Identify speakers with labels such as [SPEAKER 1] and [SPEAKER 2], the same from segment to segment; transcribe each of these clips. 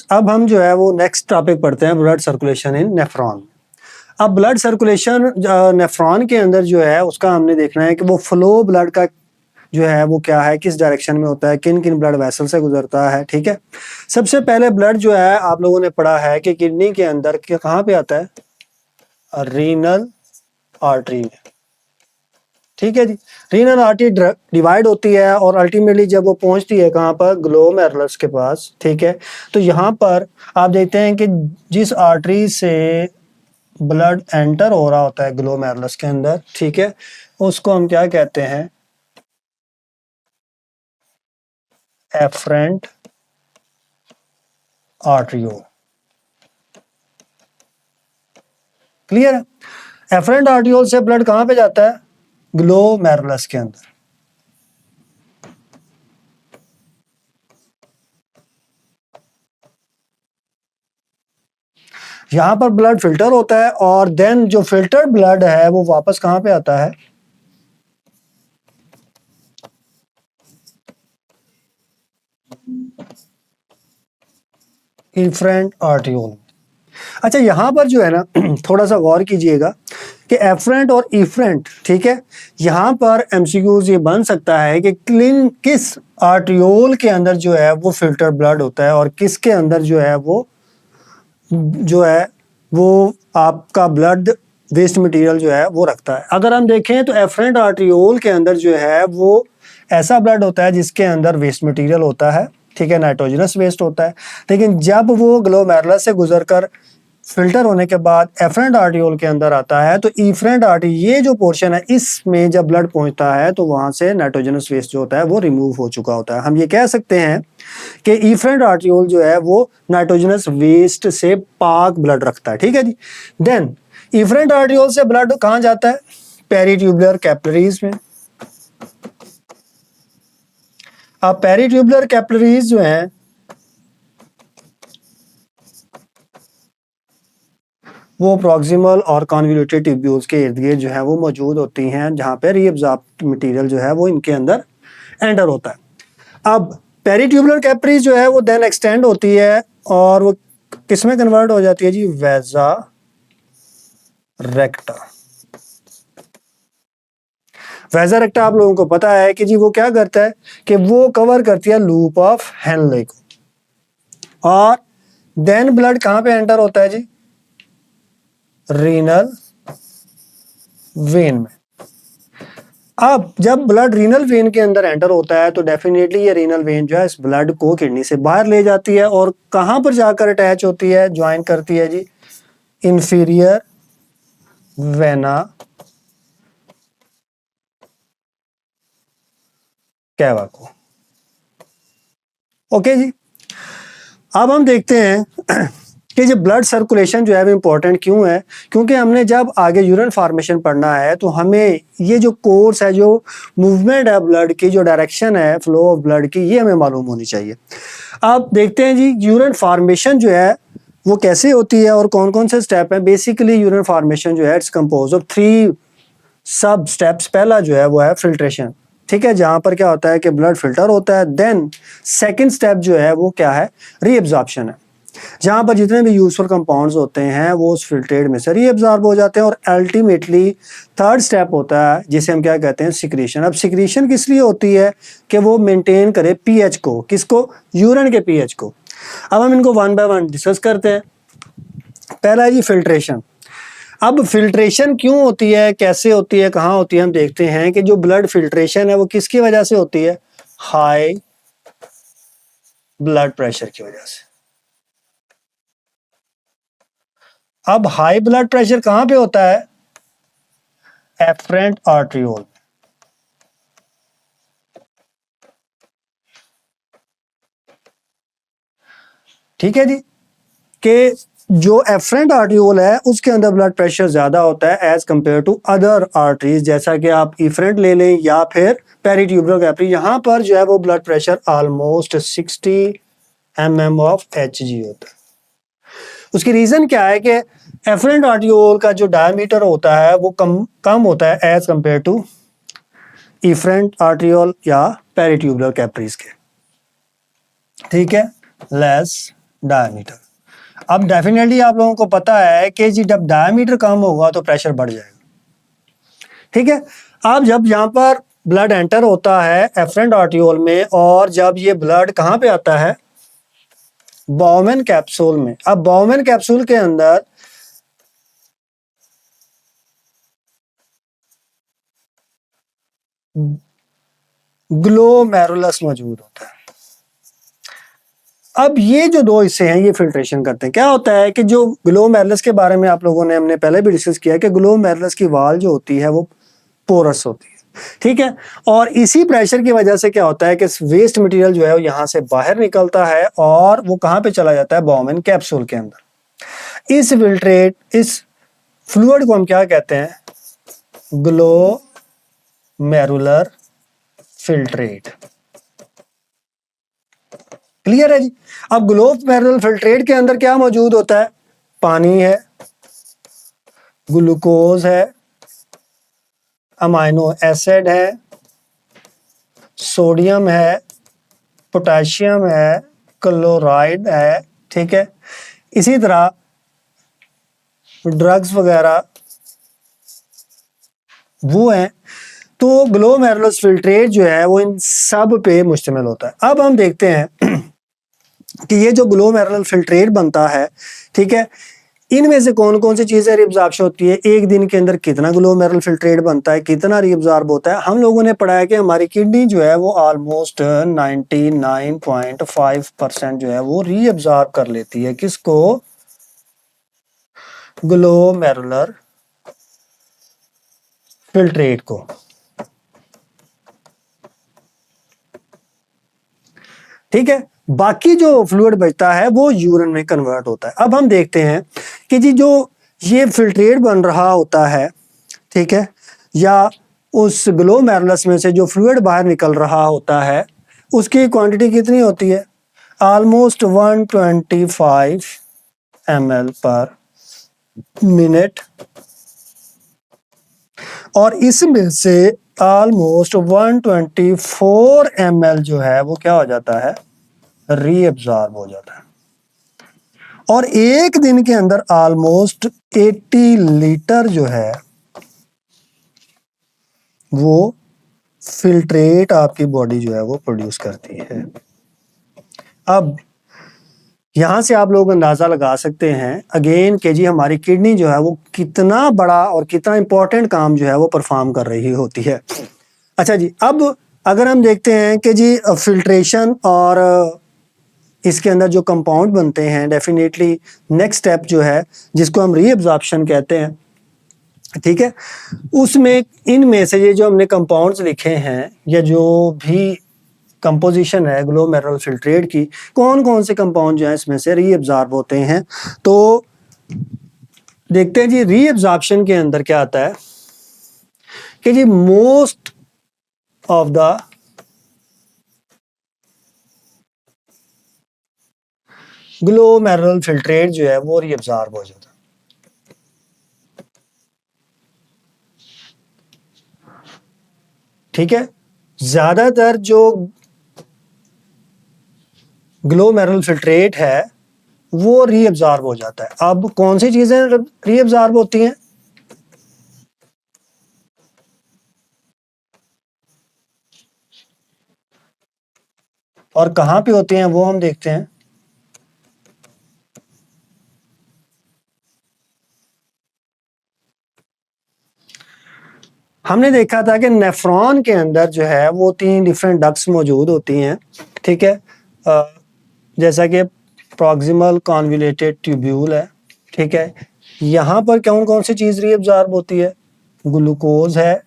[SPEAKER 1] Students, अब हम जो है वो नेक्स्ट टॉपिक पढ़ते हैं, ब्लड सर्कुलेशन इन नेफ्रॉन। अब ब्लड सर्कुलेशन नेफ्रॉन के अंदर जो है उसका हमने देखना है कि वो फ्लो ब्लड का जो है वो क्या है, किस डायरेक्शन में होता है, किन किन ब्लड वेसल से गुजरता है। ठीक है, सबसे पहले ब्लड जो है आप लोगों ने पढ़ा है कि किडनी के अंदर कहाँ पे आता है, रीनल आर्टरी में। ठीक है जी, रीनल आर्टरी डिवाइड होती है और अल्टीमेटली जब वो पहुंचती है कहाँ पर, ग्लोमेरुलस के पास। ठीक है, तो यहाँ पर आप देखते हैं कि जिस आर्टरी से ब्लड एंटर हो रहा होता है ग्लोमेरुलस के अंदर, ठीक है, उसको हम क्या कहते हैं, एफरेंट आर्टरियोल। क्लियर है, एफरेंट आर्टरियोल से ब्लड कहाँ पे जाता है, ग्लोमेरुलस के अंदर। यहां पर ब्लड फिल्टर होता है और देन जो फिल्टर्ड ब्लड है वो वापस कहां पे आता है, इफरेंट आर्टरियोल। अच्छा, यहां पर जो है ना थोड़ा सा गौर कीजिएगा कि एफरेंट और इफरेंट, ठीक है, यहां पर एमसीक्यूज ये बन सकता है कि किस आर्टरियोल के अंदर जो है वो फिल्टर ब्लड होता है और किसके अंदर जो है वो आपका ब्लड वेस्ट मटेरियल जो है वो रखता है। अगर हम देखें तो एफरेंट आर्टरियोल के अंदर जो है वो ऐसा ब्लड होता है जिसके अंदर वेस्ट मटेरियल होता है, ठीक है, नाइट्रोजनस वेस्ट होता है। लेकिन जब वो ग्लोमेरुलस से गुजरकर फिल्टर होने के बाद एफरेंट आर्टरियोल के अंदर आता है तो इफरेंट आर्टरी, ये जो पोर्शन है इसमें जब ब्लड पहुंचता है तो वहां से नाइट्रोजनस वेस्ट जो होता है वो रिमूव हो चुका होता है। हम ये कह सकते हैं कि इफरेंट आर्टरियोल जो है वो नाइट्रोजनस वेस्ट से पाक ब्लड रखता है। ठीक है जी, देन इफरेंट आर्टरियोल से ब्लड कहां जाता है, पेरिट्यूबुलर कैपिलरीज में। अब पेरिट्यूबुलर कैपिलरीज जो है वो प्रॉक्सिमल और कॉन्वोल्यूटेड ट्यूब्यूल्स के इर्द गिर्द जो है वो मौजूद होती हैं, जहां पे रीअब्सॉर्ब मटेरियल जो है वो इनके अंदर एंटर होता है। अब पेरिट्यूबुलर कैपिलरीज जो है वो देन एक्सटेंड होती है और वो किसमें कन्वर्ट हो जाती है जी, वेजा रेक्टा। वेजा रेक्टा आप लोगों को पता है कि जी वो क्या करता है कि वो कवर करती है लूप ऑफ हेनले को। और देन ब्लड कहां पे एंटर होता है जी, रीनल वेन में। अब जब ब्लड रीनल वेन के अंदर एंटर होता है तो डेफिनेटली ये रीनल वेन जो है इस ब्लड को किडनी से बाहर ले जाती है और कहां पर जाकर अटैच होती है, ज्वाइन करती है जी, इंफीरियर वेना कैवा को। ओके जी, अब हम देखते हैं कि जो ब्लड सर्कुलेशन जो है वो इम्पोर्टेंट क्यों है, क्योंकि हमने जब आगे यूरिन फॉर्मेशन पढ़ना है तो हमें ये जो कोर्स है, जो मूवमेंट है ब्लड की, जो डायरेक्शन है फ्लो ऑफ ब्लड की, ये हमें मालूम होनी चाहिए। अब देखते हैं जी यूरिन फॉर्मेशन जो है वो कैसे होती है और कौन कौन से स्टेप है। बेसिकली यूरिन फॉर्मेशन जो है इट्स कंपोज ऑफ 3 सब स्टेप्स। पहला जो है वो है फिल्ट्रेशन, ठीक है, जहां पर क्या होता है कि ब्लड फिल्टर होता है। देन सेकंड स्टेप जो है वो क्या है, रीअब्जॉर्प्शन है, जहां पर जितने भी यूजफुल कंपाउंड्स होते हैं वो उस फिल्ट्रेट में से रीअब्जॉर्ब हो जाते हैं। और अल्टीमेटली थर्ड स्टेप होता है जिसे हम क्या कहते हैं, सिक्रीशन। अब सिक्रीशन किस लिए होती है कि वो मेंटेन करे पीएच को, किसको, यूरिन के पीएच को। अब हम इनको वन बाय वन डिस्कस करते हैं। पहला है जी फिल्ट्रेशन। अब फिल्ट्रेशन क्यों होती है, कैसे होती है, कहाँ होती है, हम देखते हैं कि जो ब्लड फिल्ट्रेशन है वो किसकी वजह से होती है, हाई ब्लड प्रेशर की वजह से। अब हाई ब्लड प्रेशर कहां पे होता है, एफरेंट आर्टरियोल। ठीक है जी, कि जो एफरेंट आर्टरियोल है उसके अंदर ब्लड प्रेशर ज्यादा होता है as compare to other arteries, जैसा कि आप इफरेंट ले लें या फिर पेरिट्यूबुलर कैपिलरी। यहां पर जो है वो blood pressure almost 60 mm of Hg होता है। उसकी रीजन क्या है कि एफरेंट आर्टरियोल का जो डायमीटर होता है वो कम होता है as compare to efferent arteriole या पेरिट्यूबुलर कैपिलरीज के। ठीक है, लेस डायमीटर। अब डेफिनेटली आप लोगों को पता है कि जी जब डायमीटर कम होगा तो प्रेशर बढ़ जाएगा, ठीक है। अब जब यहाँ पर ब्लड एंटर होता है एफरेंट आर्टियोल में, और जब ये ब्लड कहाँ पे आता है, बाउमेन कैप्सूल में। अब बाउमेन कैप्सूल के अंदर ग्लोमेरुलस मौजूद होता है। अब ये जो दो हिस्से हैं ये फिल्ट्रेशन करते हैं। क्या होता है कि जो ग्लोमेरुलस के बारे में आप लोगों ने हमने पहले भी डिस्कस किया है कि ग्लोमेरुलस की वाल जो होती है वो पोरस होती है, ठीक है। और इसी प्रेशर की वजह से क्या होता है कि वेस्ट मटेरियल जो है वो यहाँ से बाहर निकलता है और वो कहाँ पे चला जाता है, बाउमेन कैप्सूल के अंदर। इस फ्लूइड को हम क्या कहते हैं, ग्लोमेरुलर फिल्ट्रेट। क्लियर है जी। अब ग्लोमेरुलर फिल्ट्रेट के अंदर क्या मौजूद होता है, पानी है, ग्लूकोज है, अमाइनो एसिड है, सोडियम है, पोटेशियम है, क्लोराइड है, ठीक है। इसी तरह ड्रग्स वगैरह वो हैं। तो ग्लोमेरुलर फिल्ट्रेट जो है वो इन सब पे मुश्तमिल होता है। अब हम देखते हैं कि ये जो ग्लोमेरुलर फिल्ट्रेट बनता है, ठीक है, इनमें से कौन कौन सी चीजें रिअब्जॉर्प्शन होती है, एक दिन के अंदर कितना ग्लोमेरुलर फिल्ट्रेट बनता है, कितना रिअब्जॉर्ब होता है। हम लोगों ने पढ़ा है कि हमारी किडनी जो है वो ऑलमोस्ट 99.5% जो है वो रिअब्जॉर्ब कर लेती है, किसको, ग्लोमेरुलर फिल्ट्रेट को, ठीक है। बाकी जो फ्लूइड बचता है वो यूरिन में कन्वर्ट होता है। अब हम देखते हैं कि जी जो ये फिल्ट्रेट बन रहा होता है, ठीक है, या उस ग्लोमेरुलस में से जो फ्लूइड बाहर निकल रहा होता है उसकी क्वांटिटी कितनी होती है, ऑलमोस्ट 125 ml पर मिनट, और इसमें से ऑलमोस्ट 124 ml जो है वो क्या हो जाता है, रीअब्सॉर्ब हो जाता है। और एक दिन के अंदर ऑलमोस्ट 80 लीटर जो है वो फिल्ट्रेट आपकी बॉडी जो है वो प्रोड्यूस करती है। अब यहां से आप लोग अंदाजा लगा सकते हैं अगेन कि जी हमारी किडनी जो है वो कितना बड़ा और कितना इंपॉर्टेंट काम जो है वो परफॉर्म कर रही होती है। अच्छा जी, अब अगर हम देखते हैं कि जी फिल्ट्रेशन और इसके अंदर जो कंपाउंड बनते हैं, डेफिनेटली नेक्स्ट स्टेप जो है जिसको हम रीअब्जॉर्प्शन कहते हैं, ठीक है, उसमें इनमें से ये जो हमने कंपाउंड्स लिखे हैं या जो भी कंपोजिशन है ग्लोमेरुलर फिल्ट्रेट की, कौन कौन से कंपाउंड जो है इसमें से रीअब्जॉर्ब होते हैं। तो देखते हैं जी रीअब्जॉर्प्शन के अंदर क्या आता है कि जी most of the glomerular filtrate जो है वो रीअब्जॉर्ब हो जाता है, ठीक है। ज्यादातर जो ग्लोमेरुलर फिल्ट्रेट है वो रीअब्जॉर्ब हो जाता है। अब कौन सी चीजें रीअब्जॉर्ब होती हैं, और कहां पे होती हैं वो हम देखते हैं। हमने देखा था कि नेफ्रॉन के अंदर जो है वो 3 डिफरेंट डक्ट्स मौजूद होती हैं, ठीक है। जैसा कि प्रॉक्सिमल कॉन्वोल्यूटेड ट्यूब्यूल है, ठीक है। यहाँ पर कौन कौन सी चीज रीअब्जॉर्ब होती है, ग्लूकोज है,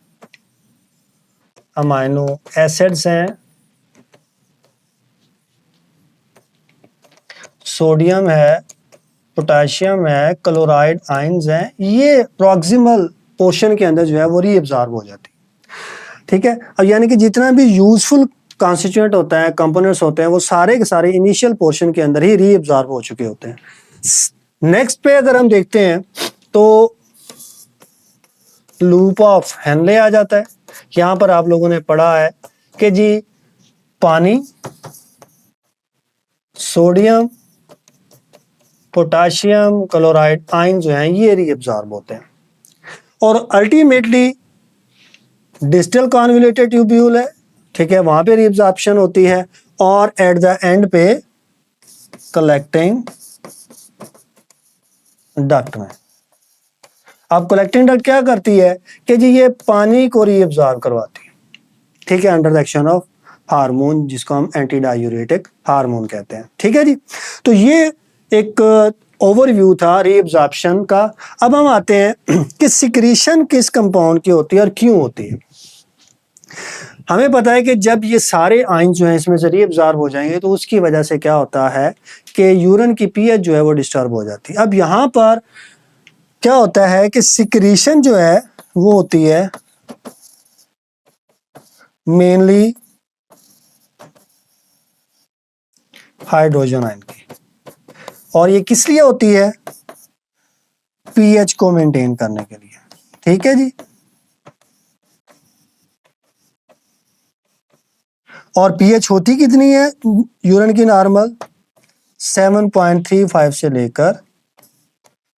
[SPEAKER 1] अमाइनो एसिड्स हैं, सोडियम है, पोटेशियम है, क्लोराइड आयंस हैं। ये प्रॉक्सिमल पोर्शन के अंदर जो है वो रीअब्जॉर्ब हो जाती है, ठीक है। अब यानी कि जितना भी यूजफुल कॉन्स्टिट्यूएंट होता है, कंपोनेंट्स होते हैं, वो सारे के सारे इनिशियल पोर्शन के अंदर ही रीअब्जॉर्ब हो चुके होते हैं। नेक्स्ट पे अगर हम देखते हैं तो लूप ऑफ हेनले आ जाता है। यहां पर आप लोगों ने पढ़ा है कि जी पानी, सोडियम, पोटाशियम क्लोराइड आयन जो हैं ये रीअब्सॉर्ब होते हैं और अल्टीमेटली डिस्टल कॉन्वोल्यूटेड ट्यूब्यूल है, ठीक है, वहां पे रीअब्सॉर्प्शन होती है और एट द एंड पे कलेक्टिंग डक्ट में। अब कलेक्टिंग डक्ट क्या करती है कि जी ये पानी को रीअब्सॉर्ब करवाती है, ठीक है, under the action of hormone जिसको हम एंटी डायूरेटिक हार्मोन कहते हैं, ठीक है जी। तो ये एक ओवरव्यू था रीअब्सॉर्प्शन का। अब हम आते हैं कि सिक्रीशन किस कंपाउंड की होती है और क्यों होती है। हमें पता है कि जब ये सारे आयन जो हैं इसमें से रीअब्सॉर्ब हो जाएंगे तो उसकी वजह से क्या होता है कि यूरिन की पीएच जो है वो डिस्टर्ब हो जाती है। अब यहाँ पर क्या होता है कि सिक्रीशन जो है वो होती है मेनली हाइड्रोजन आयन की, और ये किस लिए होती है? पीएच को मेंटेन करने के लिए, ठीक है जी। और पीएच होती कितनी है यूरिन की नॉर्मल? 7.35 से लेकर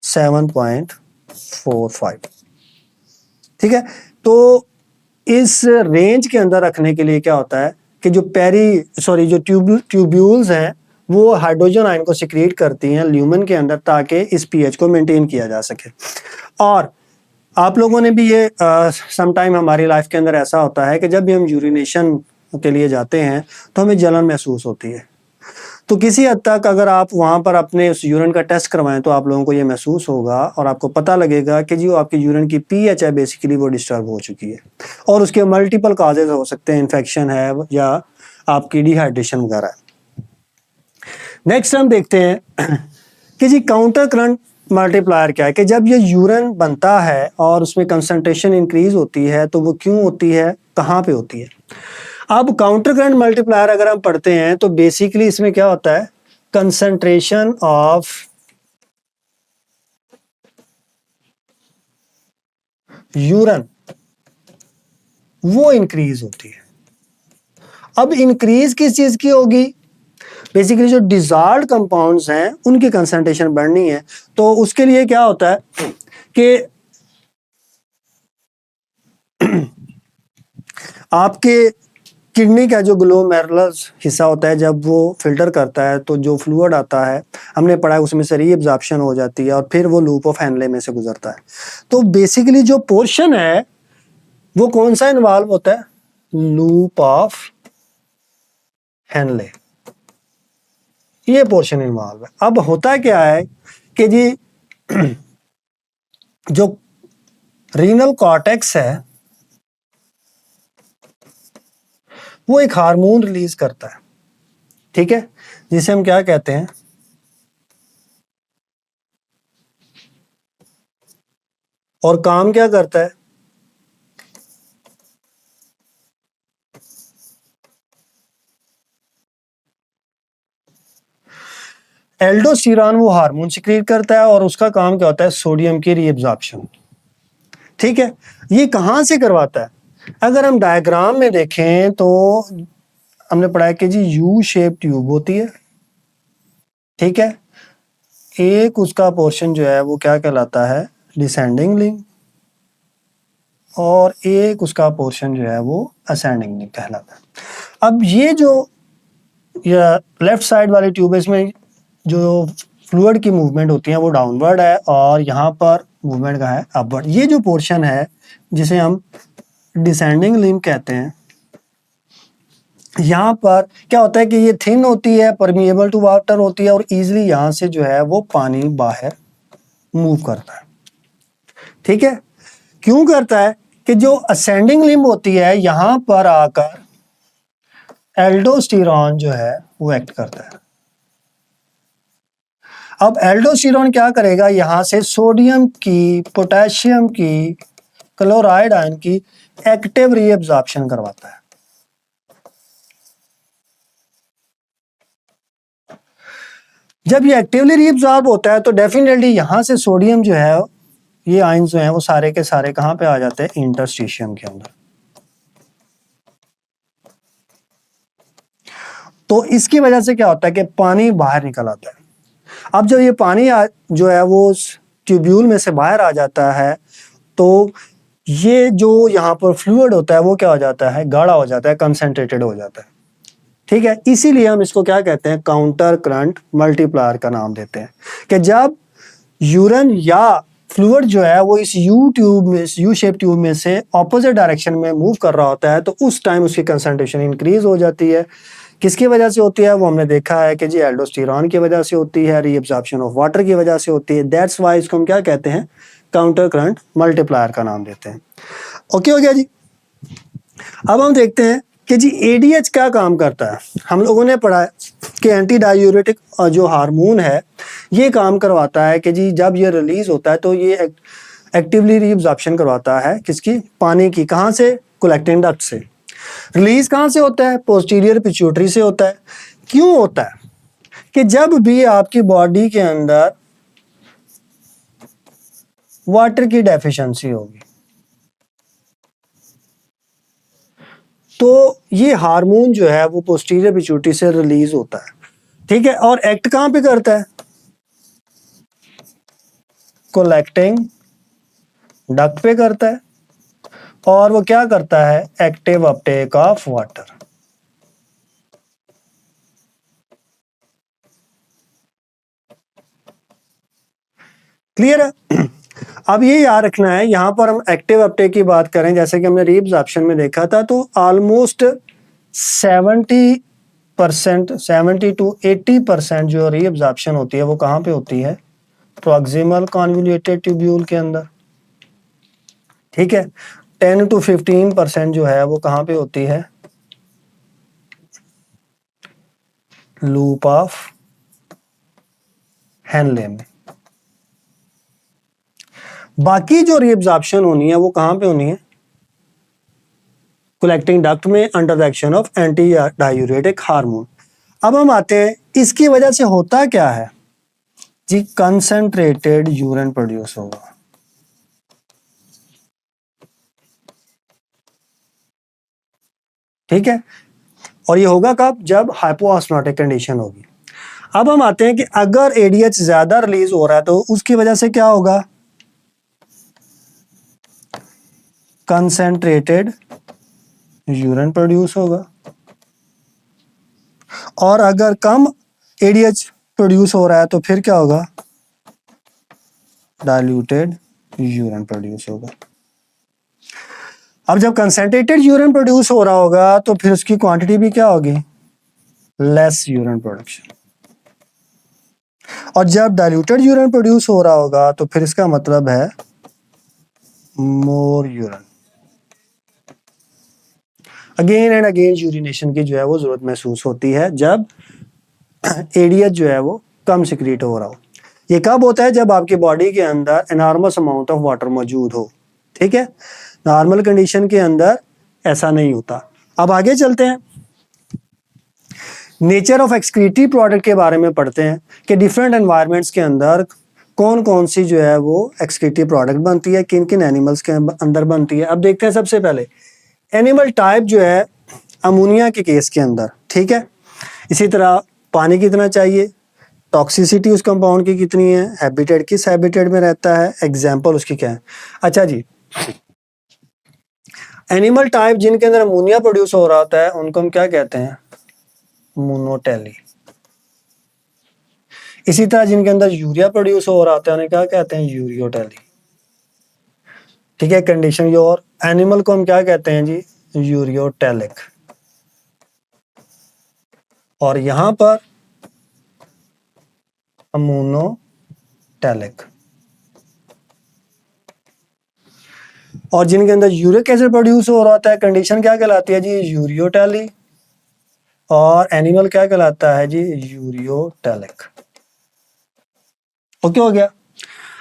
[SPEAKER 1] 7.45, ठीक है। तो इस रेंज के अंदर रखने के लिए क्या होता है कि जो जो ट्यूब्यूल्स हैं वो हाइड्रोजन आयन को सिक्रीट करती हैं ल्यूमेन के अंदर ताकि इस पीएच को मेंटेन किया जा सके। और आप लोगों ने भी ये सम टाइम हमारी लाइफ के अंदर ऐसा होता है कि जब भी हम यूरिनेशन के लिए जाते हैं तो हमें जलन महसूस होती है। तो किसी हद तक अगर आप वहाँ पर अपने उस यूरिन का टेस्ट करवाएं तो आप लोगों को ये महसूस होगा और आपको पता लगेगा कि जी वो आपकी यूरिन की पीएच है बेसिकली वो डिस्टर्ब हो चुकी है और उसके मल्टीपल काजेज हो सकते हैं, इन्फेक्शन है या आपकी डिहाइड्रेशन वगैरह है। नेक्स्ट हम देखते हैं कि जी काउंटर करंट मल्टीप्लायर क्या है कि जब ये यूरिन बनता है और उसमें कंसंट्रेशन इंक्रीज होती है तो वो क्यों होती है, कहाँ पे होती है। अब काउंटर करंट मल्टीप्लायर अगर हम पढ़ते हैं तो बेसिकली इसमें क्या होता है, कंसंट्रेशन ऑफ यूरिन वो इंक्रीज होती है। अब इंक्रीज किस चीज की होगी? बेसिकली जो डिजॉल्व्ड कंपाउंड्स हैं उनकी कंसंट्रेशन बढ़नी है। तो उसके लिए क्या होता है कि आपके किडनी का जो ग्लोमेरुलस हिस्सा होता है जब वो फिल्टर करता है तो जो फ्लूइड आता है हमने पढ़ा है उसमें से रीअब्जॉर्प्शन हो जाती है और फिर वो लूप ऑफ हेनले में से गुजरता है। तो बेसिकली जो पोर्शन है वो कौन सा इन्वॉल्व होता है? लूप ऑफ हेनले, ये पोर्शन इन्वॉल्व है। अब होता क्या है कि जी जो रीनल कॉर्टेक्स है वो एक हार्मोन रिलीज करता है, ठीक है, जिसे हम क्या कहते हैं, और काम क्या करता है? एल्डोस्टेरॉन वो हार्मोन सिक्रीट करता है और उसका काम क्या होता है? सोडियम की रीअब्जॉर्प्शन, ठीक है। ये कहां से करवाता है? अगर हम डायग्राम में देखें तो हमने पढ़ा है कि जी यू शेप ट्यूब होती है, ठीक है, एक उसका पोर्शन जो है वो क्या कहलाता है? डिसेंडिंग लिंक, और एक उसका पोर्शन जो है वो असेंडिंग लिंक कहलाता है। अब ये जो लेफ्ट साइड वाली ट्यूब है इसमें जो फ्लूइड की मूवमेंट होती है वो डाउनवर्ड है और यहाँ पर मूवमेंट का है अपवर्ड। ये जो पोर्शन है जिसे हम डिसेंडिंग लिंक कहते हैं, यहाँ पर क्या होता है कि ये थिन होती है, परमिएबल टू वाटर होती है और इजीली यहाँ से जो है वो पानी बाहर मूव करता है, ठीक है। क्यों करता है कि जो असेंडिंग लिंब होती है यहाँ पर आकर एल्डोस्टेरॉन जो है वो एक्ट करता है। अब एल्डोस्टेरॉन क्या करेगा? यहां से सोडियम की, पोटेशियम की, क्लोराइड आयन की एक्टिव रीअब्जॉर्प्शन करवाता है। जब ये एक्टिवली रीअब्जॉर्ब होता है तो डेफिनेटली यहां से सोडियम जो है, ये आयन जो है वो सारे के सारे कहां पे आ जाते हैं? इंटरस्टिशियम के अंदर। तो इसकी वजह से क्या होता है कि पानी बाहर निकल आता है। अब जब ये पानी जो है वो ट्यूब्यूल में से बाहर आ जाता है तो ये जो यहाँ पर फ्लूइड होता है वो क्या हो जाता है, गाढ़ा हो जाता है, कंसंट्रेटेड हो जाता है। ठीक है, इसीलिए हम इसको क्या कहते हैं, काउंटर करंट मल्टीप्लायर का नाम देते हैं कि जब यूरिन या फ्लूइड जो है वो इस यू शेप ट्यूब में से ऑपोजिट डायरेक्शन में मूव कर रहा होता है तो उस टाइम उसकी कंसंट्रेशन इंक्रीज हो जाती है। किसकी वजह से होती है, वो हमने देखा है कि जी एल्डोस्टेरॉन की वजह से होती है, रीअब्जॉर्प्शन ऑफ वाटर की वजह से होती है। दैट्स वाई इसको हम क्या कहते हैं, काउंटर करंट मल्टीप्लायर का नाम देते हैं। ओके हो गया जी। अब हम देखते हैं कि जी एडीएच क्या काम करता है। हम लोगों ने पढ़ा है कि एंटी डायूरेटिक जो हार्मोन है ये काम करवाता है कि जी जब ये रिलीज होता है तो ये एक्टिवली रीअब्जॉर्प्शन करवाता है किसकी, पानी की। कहाँ से, कलेक्टिंग डक्ट से। रिलीज कहाँ से होता है, पोस्टीरियर पिट्यूटरी से होता है। क्यों होता है कि जब भी आपकी बॉडी के अंदर वाटर की डेफिशिएंसी होगी तो ये हार्मोन जो है वो पोस्टीरियर पिट्यूटरी से रिलीज होता है। ठीक है, और एक्ट कहां पे करता है, कलेक्टिंग डक्ट पे करता है। और वो क्या करता है, active Uptake of water. Clear है। अब ये याद रखना है, यहां पर हम एक्टिव अपटेक की बात करें, जैसे कि हमने रीअब्जॉर्प्शन में देखा था, तो ऑलमोस्ट 70 टू 80% जो रीअब्जॉर्प्शन होती है वो कहां पे होती है, प्रॉक्सिमल कॉन्वोल्यूटेड ट्यूब्यूल के अंदर। ठीक है, 10 टू 15% जो है वो कहां पे होती है, लूप ऑफ हेनले में। बाकी जो रीअब्जॉर्प्शन होनी है वो कहां पे होनी है, कलेक्टिंग डक्ट में, under the action of anti diuretic hormone. अब हम आते हैं इसकी वजह से होता क्या है जी, कंसंट्रेटेड यूरिन प्रोड्यूस होगा। ठीक है, और ये होगा कब, जब हाइपोऑस्मोटिक कंडीशन होगी। अब हम आते हैं कि अगर एडीएच ज्यादा रिलीज हो रहा है तो उसकी वजह से क्या होगा, कंसंट्रेटेड यूरिन प्रोड्यूस होगा। और अगर कम एडीएच प्रोड्यूस हो रहा है तो फिर क्या होगा, डाइल्यूटेड यूरिन प्रोड्यूस होगा। अब जब कंसंट्रेटेड यूरिन प्रोड्यूस हो रहा होगा तो फिर उसकी क्वांटिटी भी क्या होगी, लेस यूरिन प्रोडक्शन। और जब डाइल्यूटेड यूरिन प्रोड्यूस हो रहा होगा तो फिर इसका मतलब है more urine. Again and again urination की जो है वो जरूरत महसूस होती है जब एडीएच जो है वो कम सिक्रीट हो रहा हो। ये कब होता है, जब आपकी बॉडी के अंदर एनॉर्मस अमाउंट ऑफ वाटर मौजूद हो। ठीक है, नॉर्मल कंडीशन के अंदर ऐसा नहीं होता। अब आगे चलते हैं, नेचर ऑफ एक्सक्रीटरी प्रोडक्ट के बारे में पढ़ते हैं कि डिफरेंट एनवायरनमेंट्स के अंदर कौन कौन सी जो है वो एक्सक्रीटरी प्रोडक्ट बनती है, किन किन एनिमल्स के अंदर बनती है। अब देखते हैं सबसे पहले एनिमल टाइप जो है, अमोनिया के केस के अंदर। ठीक है, इसी तरह पानी कितना चाहिए, टॉक्सिसिटी उस कंपाउंड की कितनी है, हैबिटेट किस हैबिटेट में रहता है, एग्जाम्पल उसकी क्या है। अच्छा जी, एनिमल टाइप जिनके अंदर अमोनिया प्रोड्यूस हो रहा होता है उनको हम क्या कहते हैं, मोनोटेली। इसी तरह जिनके अंदर यूरिया प्रोड्यूस हो रहा होता है उन्हें क्या कहते हैं, यूरियोटेली। ठीक है, कंडीशन ये, और एनिमल को हम क्या कहते हैं जी, यूरियोटेलिक। और यहां पर अमोनोटेलिक। और जिनके अंदर यूरिक एसिड प्रोड्यूस हो रहा होता है कंडीशन क्या कहलाती है जी, यूरियोटेली। और एनिमल क्या कहलाता है जी, यूरियोटेलिक। ओके हो गया।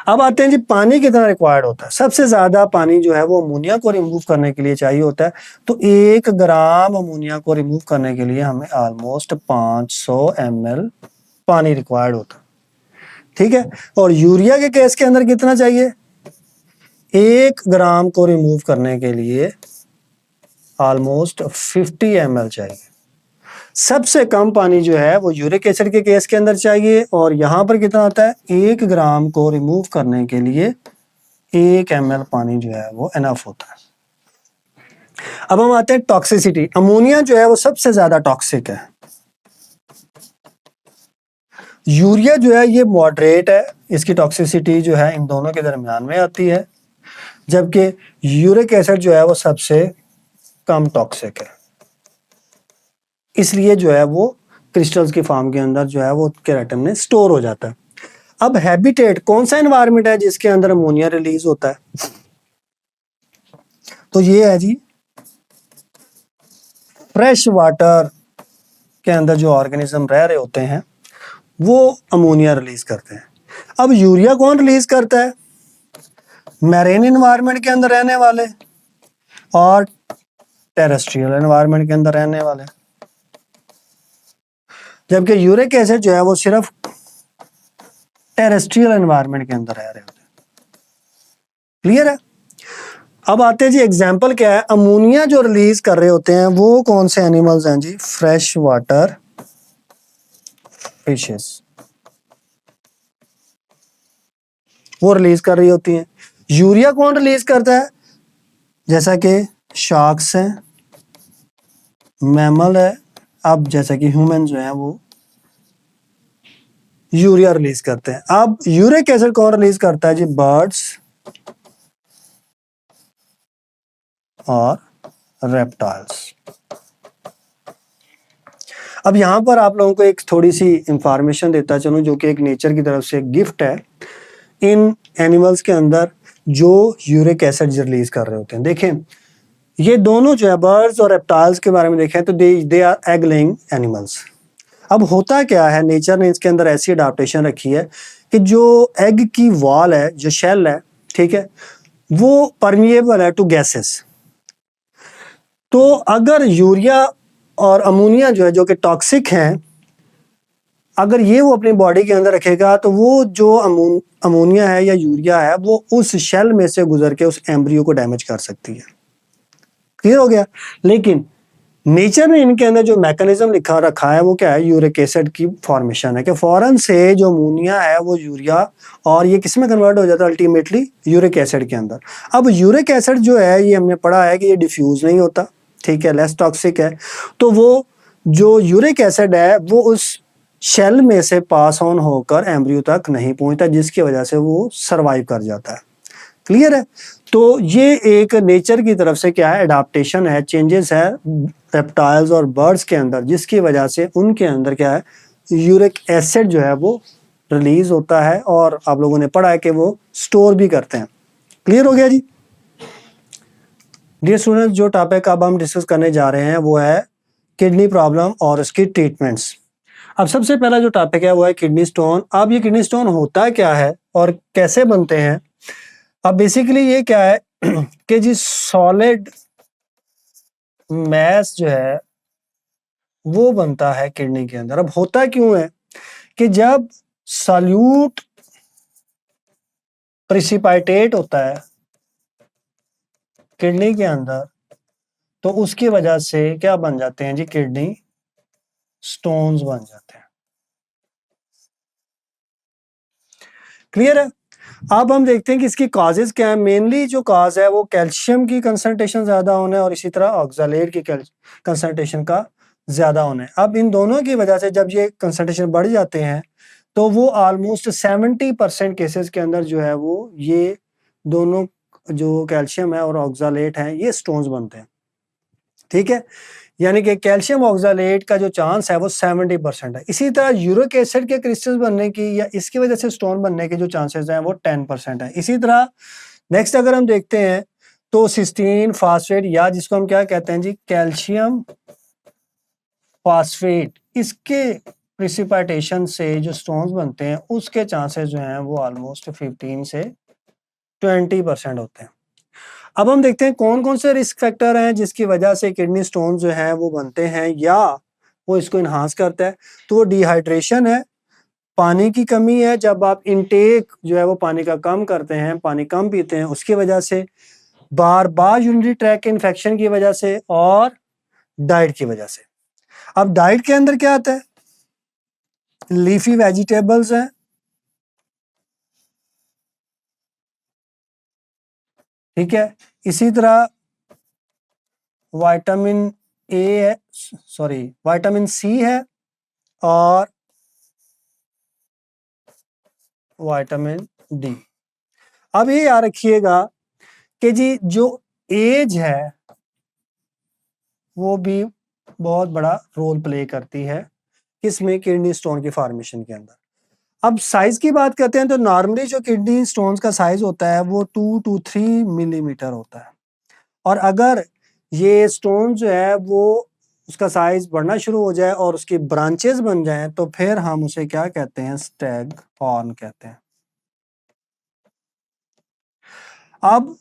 [SPEAKER 1] अब आते हैं जी, पानी कितना रिक्वायर्ड होता है। सबसे ज्यादा पानी जो है वो अमोनिया को रिमूव करने के लिए चाहिए होता है। तो 1 ग्राम अमोनिया को रिमूव करने के लिए हमें ऑलमोस्ट 500 ml पानी रिक्वायर्ड होता है। ठीक है, और यूरिया के केस के अंदर कितना चाहिए, 1 ग्राम को रिमूव करने के लिए ऑलमोस्ट 50 ml चाहिए। सबसे कम पानी जो है वो यूरिक एसिड के केस के अंदर चाहिए, और यहां पर कितना आता है, 1 ग्राम को रिमूव करने के लिए 1 ml पानी जो है वो एनफ होता है। अब हम आते हैं टॉक्सिसिटी। अमोनिया जो है वो सबसे ज्यादा टॉक्सिक है। यूरिया जो है ये मॉडरेट है, इसकी टॉक्सिसिटी जो है इन दोनों के दरमियान में आती है, जबकि यूरिक एसिड जो है वो सबसे कम टॉक्सिक है, इसलिए जो है वो क्रिस्टल्स की फॉर्म के अंदर जो है वो केराटिन में स्टोर हो जाता है। अब हैबिटेट, कौन सा एनवायरनमेंट है जिसके अंदर अमोनिया रिलीज होता है, तो ये है जी फ्रेश वाटर के अंदर जो ऑर्गेनिज्म रह रहे होते हैं वो अमोनिया रिलीज करते हैं। अब यूरिया कौन रिलीज करता है, मैरीन एनवायरनमेंट के अंदर रहने वाले और टेरेस्ट्रियल एनवायरनमेंट के अंदर रहने वाले, जबकि यूरिक एसिड जो है वो सिर्फ टेरेस्ट्रियल एनवायरनमेंट के अंदर रह रहे होते हैं। क्लियर है। अब आते हैं जी, एग्जाम्पल क्या है, अमोनिया जो रिलीज कर रहे होते हैं वो कौन से एनिमल्स हैं जी, फ्रेश वाटर फिशेस, वो रिलीज कर रही होती हैं। यूरिया कौन रिलीज करता है, जैसा कि शार्क्स हैं, मैमल है, अब जैसा कि ह्यूमन जो है वो यूरिया रिलीज करते हैं। अब यूरिक एसिड कौन रिलीज करता है जी, बर्ड्स और रेप्टाइल्स। अब यहां पर आप लोगों को एक थोड़ी सी इंफॉर्मेशन देता चलूं, जो कि एक नेचर की तरफ से एक गिफ्ट है इन एनिमल्स के अंदर जो यूरिक एसिड रिलीज कर रहे होते हैं। देखें, ये दोनों जो है बर्ड्स और रेप्टाइल्स के बारे में देखें तो they are egg laying animals. अब होता क्या है, नेचर ने इसके अंदर ऐसी अडाप्टेशन रखी है कि जो एग की वॉल है, जो शेल है, ठीक है, वो परमिएबल है टू गैसेस। तो अगर यूरिया और अमोनिया जो है, जो कि टॉक्सिक हैं, अगर ये वो अपनी बॉडी के अंदर रखेगा तो वो जो अमोनिया है या यूरिया है वो उस शेल में से गुजर के उस एम्ब्रियो को डैमेज कर सकती है। क्लियर हो गया। लेकिन नेचर ने इनके अंदर जो मैकेनिज्म लिखा रखा है वो क्या है, यूरिक एसिड की फॉर्मेशन है, कि फौरन से जो अमोनिया है वो यूरिया और ये किस में कन्वर्ट हो जाता है, अल्टीमेटली यूरिक एसिड के अंदर। अब यूरिक एसिड जो है ये हमने पढ़ा है कि ये डिफ्यूज नहीं होता, ठीक है, लेस टॉक्सिक है। तो वो जो यूरिक एसिड है वो उस शेल में से पास ऑन होकर एम्ब्रियो तक नहीं पहुंचता, जिसकी वजह से वो सरवाइव कर जाता है। क्लियर है। तो ये एक नेचर की तरफ से क्या है, एडाप्टेशन है, चेंजेस है रेप्टाइल्स और बर्ड्स के अंदर, जिसकी वजह से उनके अंदर क्या है, यूरिक एसिड जो है वो रिलीज होता है, और आप लोगों ने पढ़ा है कि वो स्टोर भी करते हैं। क्लियर हो गया जी। डियर स्टूडेंट्स, जो टॉपिक अब हम डिस्कस करने जा रहे हैं वो है किडनी प्रॉब्लम और उसकी ट्रीटमेंट्स। अब सबसे पहला जो टॉपिक है वो है किडनी स्टोन। अब ये किडनी स्टोन होता क्या है और कैसे बनते हैं। अब बेसिकली ये क्या है कि जी सॉलिड मैस जो है वो बनता है किडनी के अंदर। अब होता क्यों है कि जब सॉल्यूट प्रेसिपिटेट होता है किडनी के अंदर तो उसकी वजह से क्या बन जाते हैं जी, किडनी स्टोन्स बन जाते हैं। क्लियर है। अब हम देखते हैं कि इसकी कॉजेज क्या है। मेनली जो कॉज है वो कैल्शियम की कंसंट्रेशन ज्यादा होना है और इसी तरह ऑक्सलेट की कंसंट्रेशन का ज्यादा होना है। अब इन दोनों की वजह से जब ये कंसंट्रेशन बढ़ जाते हैं तो वो ऑलमोस्ट 70% केसेस के अंदर जो है वो ये दोनों जो कैल्शियम है और ऑक्सलेट है ये स्टोन्स बनते हैं। ठीक है, यानी कि कैल्शियम ऑक्सलेट का जो चांस है वो 70% है। इसी तरह यूरिक एसिड के क्रिस्टल्स बनने की या इसकी वजह से स्टोन बनने के जो चांसेस हैं वो 10% है। इसी तरह नेक्स्ट अगर हम देखते हैं तो सिस्टीन फास्फेट, या जिसको हम क्या कहते हैं जी, कैल्शियम फास्फेट, इसके प्रिसिपिटेशन से जो स्टोन्स बनते हैं उसके चांसेस जो हैं वो ऑलमोस्ट 15 से 20% होते हैं। अब हम देखते हैं कौन कौन से रिस्क फैक्टर हैं जिसकी वजह से किडनी स्टोन जो है वो बनते हैं या वो इसको इन्हांस करता है। तो वो डिहाइड्रेशन है, पानी की कमी है, जब आप इनटेक जो है वो पानी का कम करते हैं, पानी कम पीते हैं उसकी वजह से, बार बार यूरिनरी ट्रैक के इन्फेक्शन की वजह से, और डाइट की वजह से। अब डाइट के अंदर क्या आता है? लीफी वेजिटेबल्स हैं, ठीक है। इसी तरह विटामिन ए है, सॉरी विटामिन सी है और विटामिन डी। अब ये याद रखिएगा कि जी जो एज है वो भी बहुत बड़ा रोल प्ले करती है किसमें? किडनी स्टोन की फॉर्मेशन के अंदर। अब साइज की बात करते हैं तो नॉर्मली जो किडनी स्टोन्स का साइज होता है वो 2 to 3 मिलीमीटर होता है, और अगर ये स्टोन जो है वो उसका साइज बढ़ना शुरू हो जाए और उसकी ब्रांचेस बन जाएं तो फिर हम उसे क्या कहते हैं? स्टैग हॉर्न कहते हैं। अब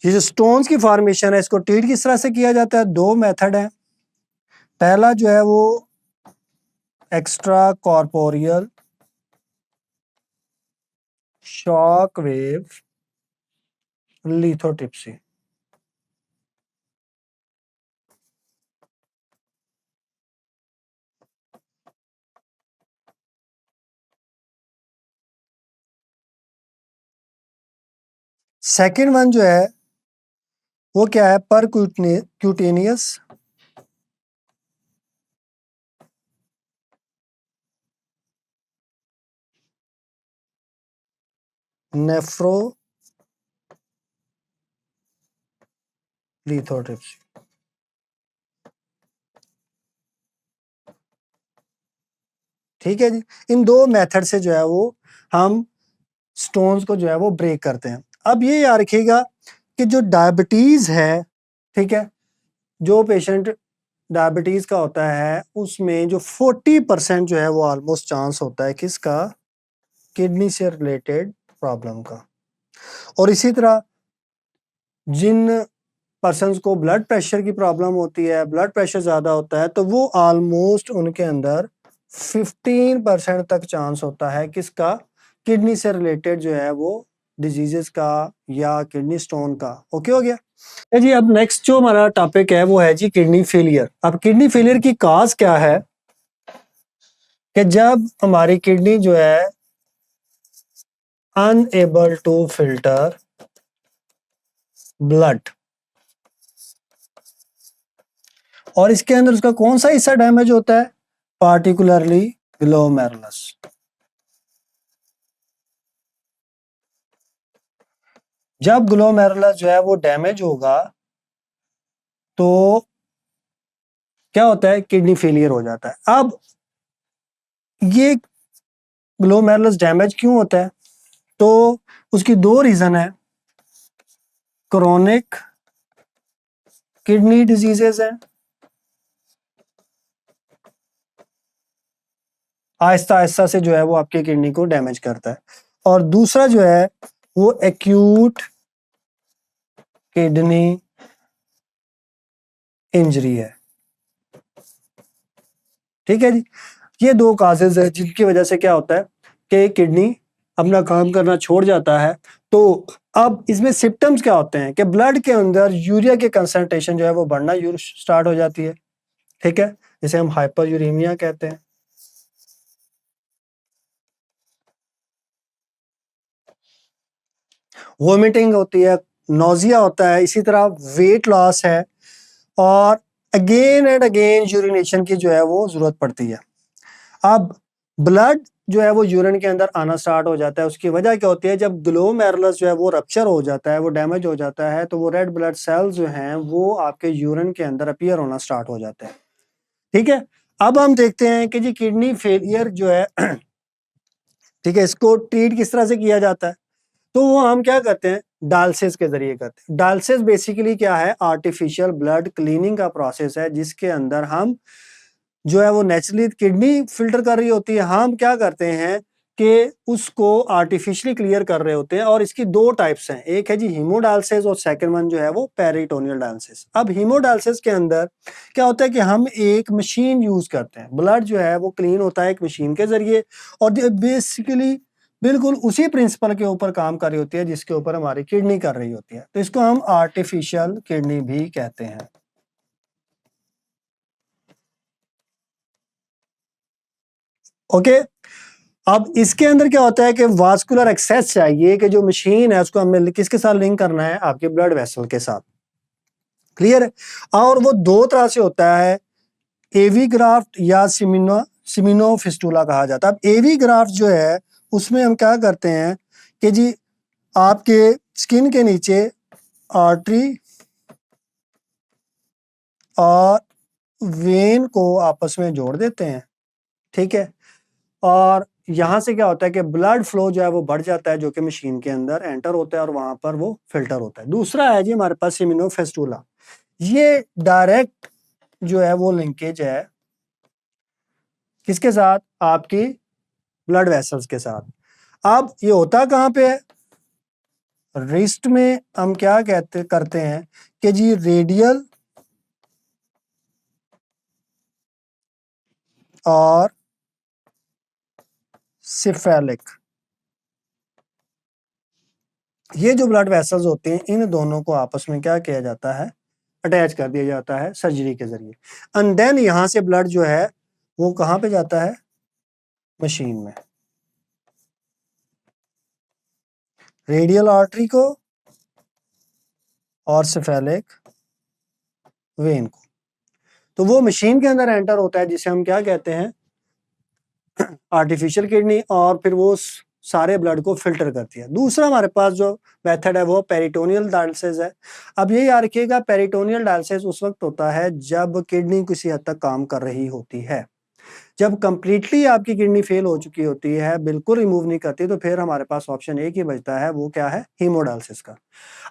[SPEAKER 1] ये जो स्टोन्स की फॉर्मेशन है इसको ट्रीट किस तरह से किया जाता है? दो मेथड है। पहला जो है वो extra corporeal shock wave lithotripsy. Second one जो है वो क्या है? पर क्यूटेनियस नेफ्रो लिथोट्रिप्सी। ठीक है जी, इन दो मेथड से जो है वो हम स्टोन्स को जो है वो ब्रेक करते हैं। अब ये याद रखिएगा कि जो डायबिटीज है, ठीक है, जो पेशेंट डायबिटीज का होता है उसमें जो 40% जो है वो ऑलमोस्ट चांस होता है किसका? किडनी से रिलेटेड प्रॉब्लम का। और इसी तरह जिन पर्सन्स को ब्लड प्रेशर की प्रॉब्लम होती है, ब्लड प्रेशर ज्यादा होता है, तो वो ऑलमोस्ट उनके अंदर 15% तक चांस होता है किसका? किडनी से रिलेटेड जो है वो डिजीजेस का या किडनी स्टोन का। ओके हो गया जी। अब नेक्स्ट जो हमारा टॉपिक है वो है जी किडनी फेलियर। अब किडनी फेलियर की काज क्या है कि जब हमारी किडनी जो है अनएबल टू फिल्टर ब्लड, और इसके अंदर उसका कौन सा हिस्सा डैमेज होता है? Particularly glomerulus. जब ग्लोमेरुलस जो है वो डैमेज होगा तो क्या होता है? किडनी फेलियर हो जाता है। अब ये ग्लोमेरुलस डैमेज क्यों होता है? तो उसकी दो रीजन है। क्रोनिक किडनी डिजीजेस है, आहिस्ता आहिस्ता से जो है वो आपकी किडनी को डैमेज करता है। और दूसरा जो है वो एक्यूट किडनी इंजरी है। ठीक है जी, ये दो काजेज है जिनकी वजह से क्या होता है कि किडनी अपना काम करना छोड़ जाता है। तो अब इसमें सिम्टम्स क्या होते हैं कि ब्लड के अंदर यूरिया के कंसंट्रेशन जो है वो बढ़ना स्टार्ट हो जाती है, ठीक है, जिसे हम हाइपर यूरेमिया कहते हैं। वोमिटिंग होती है, नोजिया होता है, इसी तरह वेट लॉस है, और अगेन एंड अगेन यूरिनेशन की जो है वो जरूरत पड़ती है। अब ब्लड जो है वो यूरिन के अंदर आना स्टार्ट हो जाता है। उसकी वजह क्या होती है? जब ग्लोमेरुलस जो है वो रप्चर हो जाता है, वो डैमेज हो जाता है, तो वो रेड ब्लड सेल्स जो हैं वो आपके यूरिन के अंदर अपीयर होना स्टार्ट हो जाते हैं। ठीक है, अब हम देखते हैं कि जी किडनी फेलियर जो है ठीक है, इसको ट्रीट किस तरह से किया जाता है? तो वो हम क्या करते हैं? डायलिसिस के जरिए करते हैं। डायलिसिस बेसिकली क्या है? आर्टिफिशियल ब्लड क्लीनिंग का प्रोसेस है जिसके अंदर हम जो है वो नेचुरली किडनी फिल्टर कर रही होती है, हम क्या करते हैं कि उसको आर्टिफिशियली क्लियर कर रहे होते हैं। और इसकी दो टाइप्स हैं, एक है जी हीमोडायलिसिस और सेकंड वन जो है वो पेरिटोनियल डायलिसिस। अब हीमोडायलिसिस के अंदर क्या होता है कि हम एक मशीन यूज करते हैं, ब्लड जो है वो क्लीन होता है एक मशीन के जरिए, और बेसिकली बिल्कुल उसी प्रिंसिपल के ऊपर काम कर रही होती है जिसके ऊपर हमारी किडनी कर रही होती है। तो इसको हम आर्टिफिशियल किडनी भी कहते हैं। ओके। अब इसके अंदर क्या होता है कि वास्कुलर एक्सेस चाहिए, कि जो मशीन है उसको हमें किसके साथ लिंक करना है, आपके ब्लड वेसल के साथ। क्लियर है। और वो दो तरह से होता है, एवी ग्राफ्ट या सिमिनो फिस्टुला कहा जाता है। अब एवी ग्राफ्ट जो है उसमें हम क्या करते हैं कि जी आपके स्किन के नीचे आर्टरी और वेन को आपस में जोड़ देते हैं, ठीक है। और यहां से क्या होता है कि ब्लड फ्लो जो है वो बढ़ जाता है, जो कि मशीन के अंदर एंटर होता है और वहां पर वो फिल्टर होता है। दूसरा है जी हमारे पास सिमिनो फेस्टुला, ये डायरेक्ट जो है वो लिंकेज है किसके साथ, आपकी ब्लड वेसल्स के साथ। अब ये होता कहां पे है, रिस्ट में हम क्या कहते करते हैं कि जी रेडियल और सिफेलिक, ये जो ब्लड वेसल्स होते हैं इन दोनों को आपस में क्या किया जाता है, अटैच कर दिया जाता है सर्जरी के जरिए। एंड देन यहां से ब्लड जो है वो कहां पे जाता है, मशीन में, रेडियल आर्टरी को और सिफेलिक वेन को। तो वो मशीन के अंदर एंटर होता है जिसे हम क्या कहते हैं, आर्टिफिशियल किडनी, और फिर वो सारे ब्लड को फिल्टर करती है। दूसरा हमारे पास जो मेथड है वो पेरिटोनियल डायलिसिस है। अब ये याद रखिएगा, पेरिटोनियल डायलिसिस उस वक्त होता है जब किडनी किसी हद तक काम कर रही होती है। जब कंप्लीटली आपकी किडनी फेल हो चुकी होती है, बिल्कुल रिमूव नहीं करती, तो फिर हमारे पास ऑप्शन एक ही बचता है, वो क्या है, हीमोडायलिसिस का।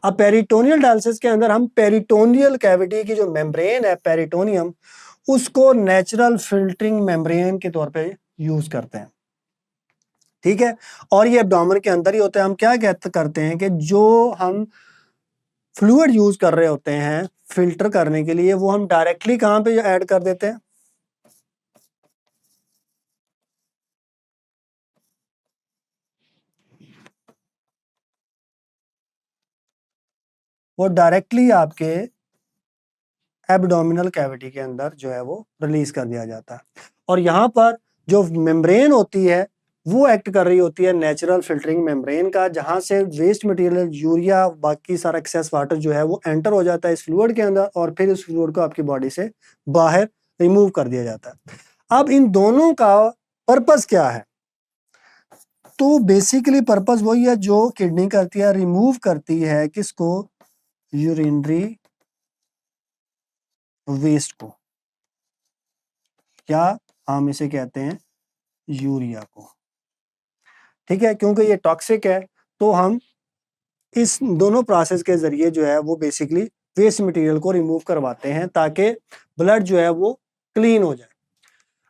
[SPEAKER 1] अब पेरिटोनियल डायलिसिस के अंदर हम पेरिटोनियल कैविटी की जो मेम्ब्रेन है, पेरिटोनियम, उसको नेचुरल फिल्टरिंग मेम्ब्रेन के तौर पे यूज करते हैं, ठीक है। और ये एब्डोमेन के अंदर ही होता है। हम क्या कहते करते हैं कि जो हम फ्लूइड यूज कर रहे होते हैं फिल्टर करने के लिए, वो हम डायरेक्टली कहां पे ऐड कर देते हैं, वो डायरेक्टली आपके एब्डोमिनल कैविटी के अंदर जो है वो रिलीज कर दिया जाता है। और यहाँ पर जो मेम्ब्रेन होती है वो एक्ट कर रही होती है नेचुरल फिल्टरिंग मेम्ब्रेन का, जहां से वेस्ट मटेरियल, यूरिया, बाकी सारा एक्सेस वाटर जो है वो एंटर हो जाता है इस फ्लूइड के अंदर, और फिर इस फ्लूइड को आपकी बॉडी से बाहर रिमूव कर दिया जाता है। अब इन दोनों का पर्पस क्या है, तो बेसिकली पर्पस वही है जो किडनी करती है, रिमूव करती है किसको, यूरिनरी वेस्ट को, या हम इसे कहते हैं यूरिया को, ठीक है। क्योंकि ये टॉक्सिक है, तो हम इस दोनों प्रोसेस के जरिए जो है वो बेसिकली वेस्ट मटेरियल को रिमूव करवाते हैं ताकि ब्लड जो है वो क्लीन हो जाए।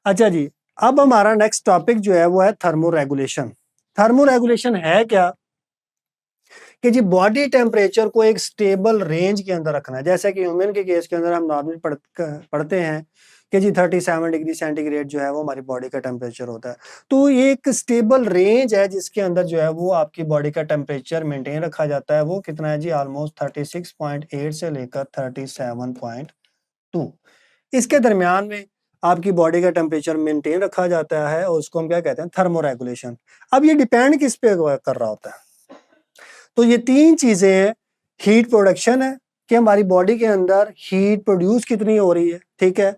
[SPEAKER 1] अच्छा जी, अब हमारा नेक्स्ट टॉपिक जो है वो है थर्मो रेगुलेशन। थर्मो रेगुलेशन है क्या, कि जी बॉडी टेम्परेचर को एक स्टेबल रेंज के अंदर रखना है। जैसे कि ह्यूमन के केस के अंदर हम नॉर्मल पढ़ते हैं कि जी 37 डिग्री सेंटीग्रेड जो है वो हमारी बॉडी का टेम्परेचर होता है। तो ये एक स्टेबल रेंज है जिसके अंदर जो है वो आपकी बॉडी का टेम्परेचर मेंटेन रखा जाता है। वो कितना है जी, ऑलमोस्ट 36.8 से लेकर 37.2, इसके दरमियान में आपकी बॉडी का टेम्परेचर मेंटेन रखा जाता है, और उसको हम क्या कहते हैं, थर्मो रेगुलेशन। अब ये डिपेंड किस पे कर रहा होता है, तो ये तीन चीजें हैं। हीट प्रोडक्शन है कि हमारी बॉडी के अंदर हीट प्रोड्यूस कितनी हो रही है, ठीक है।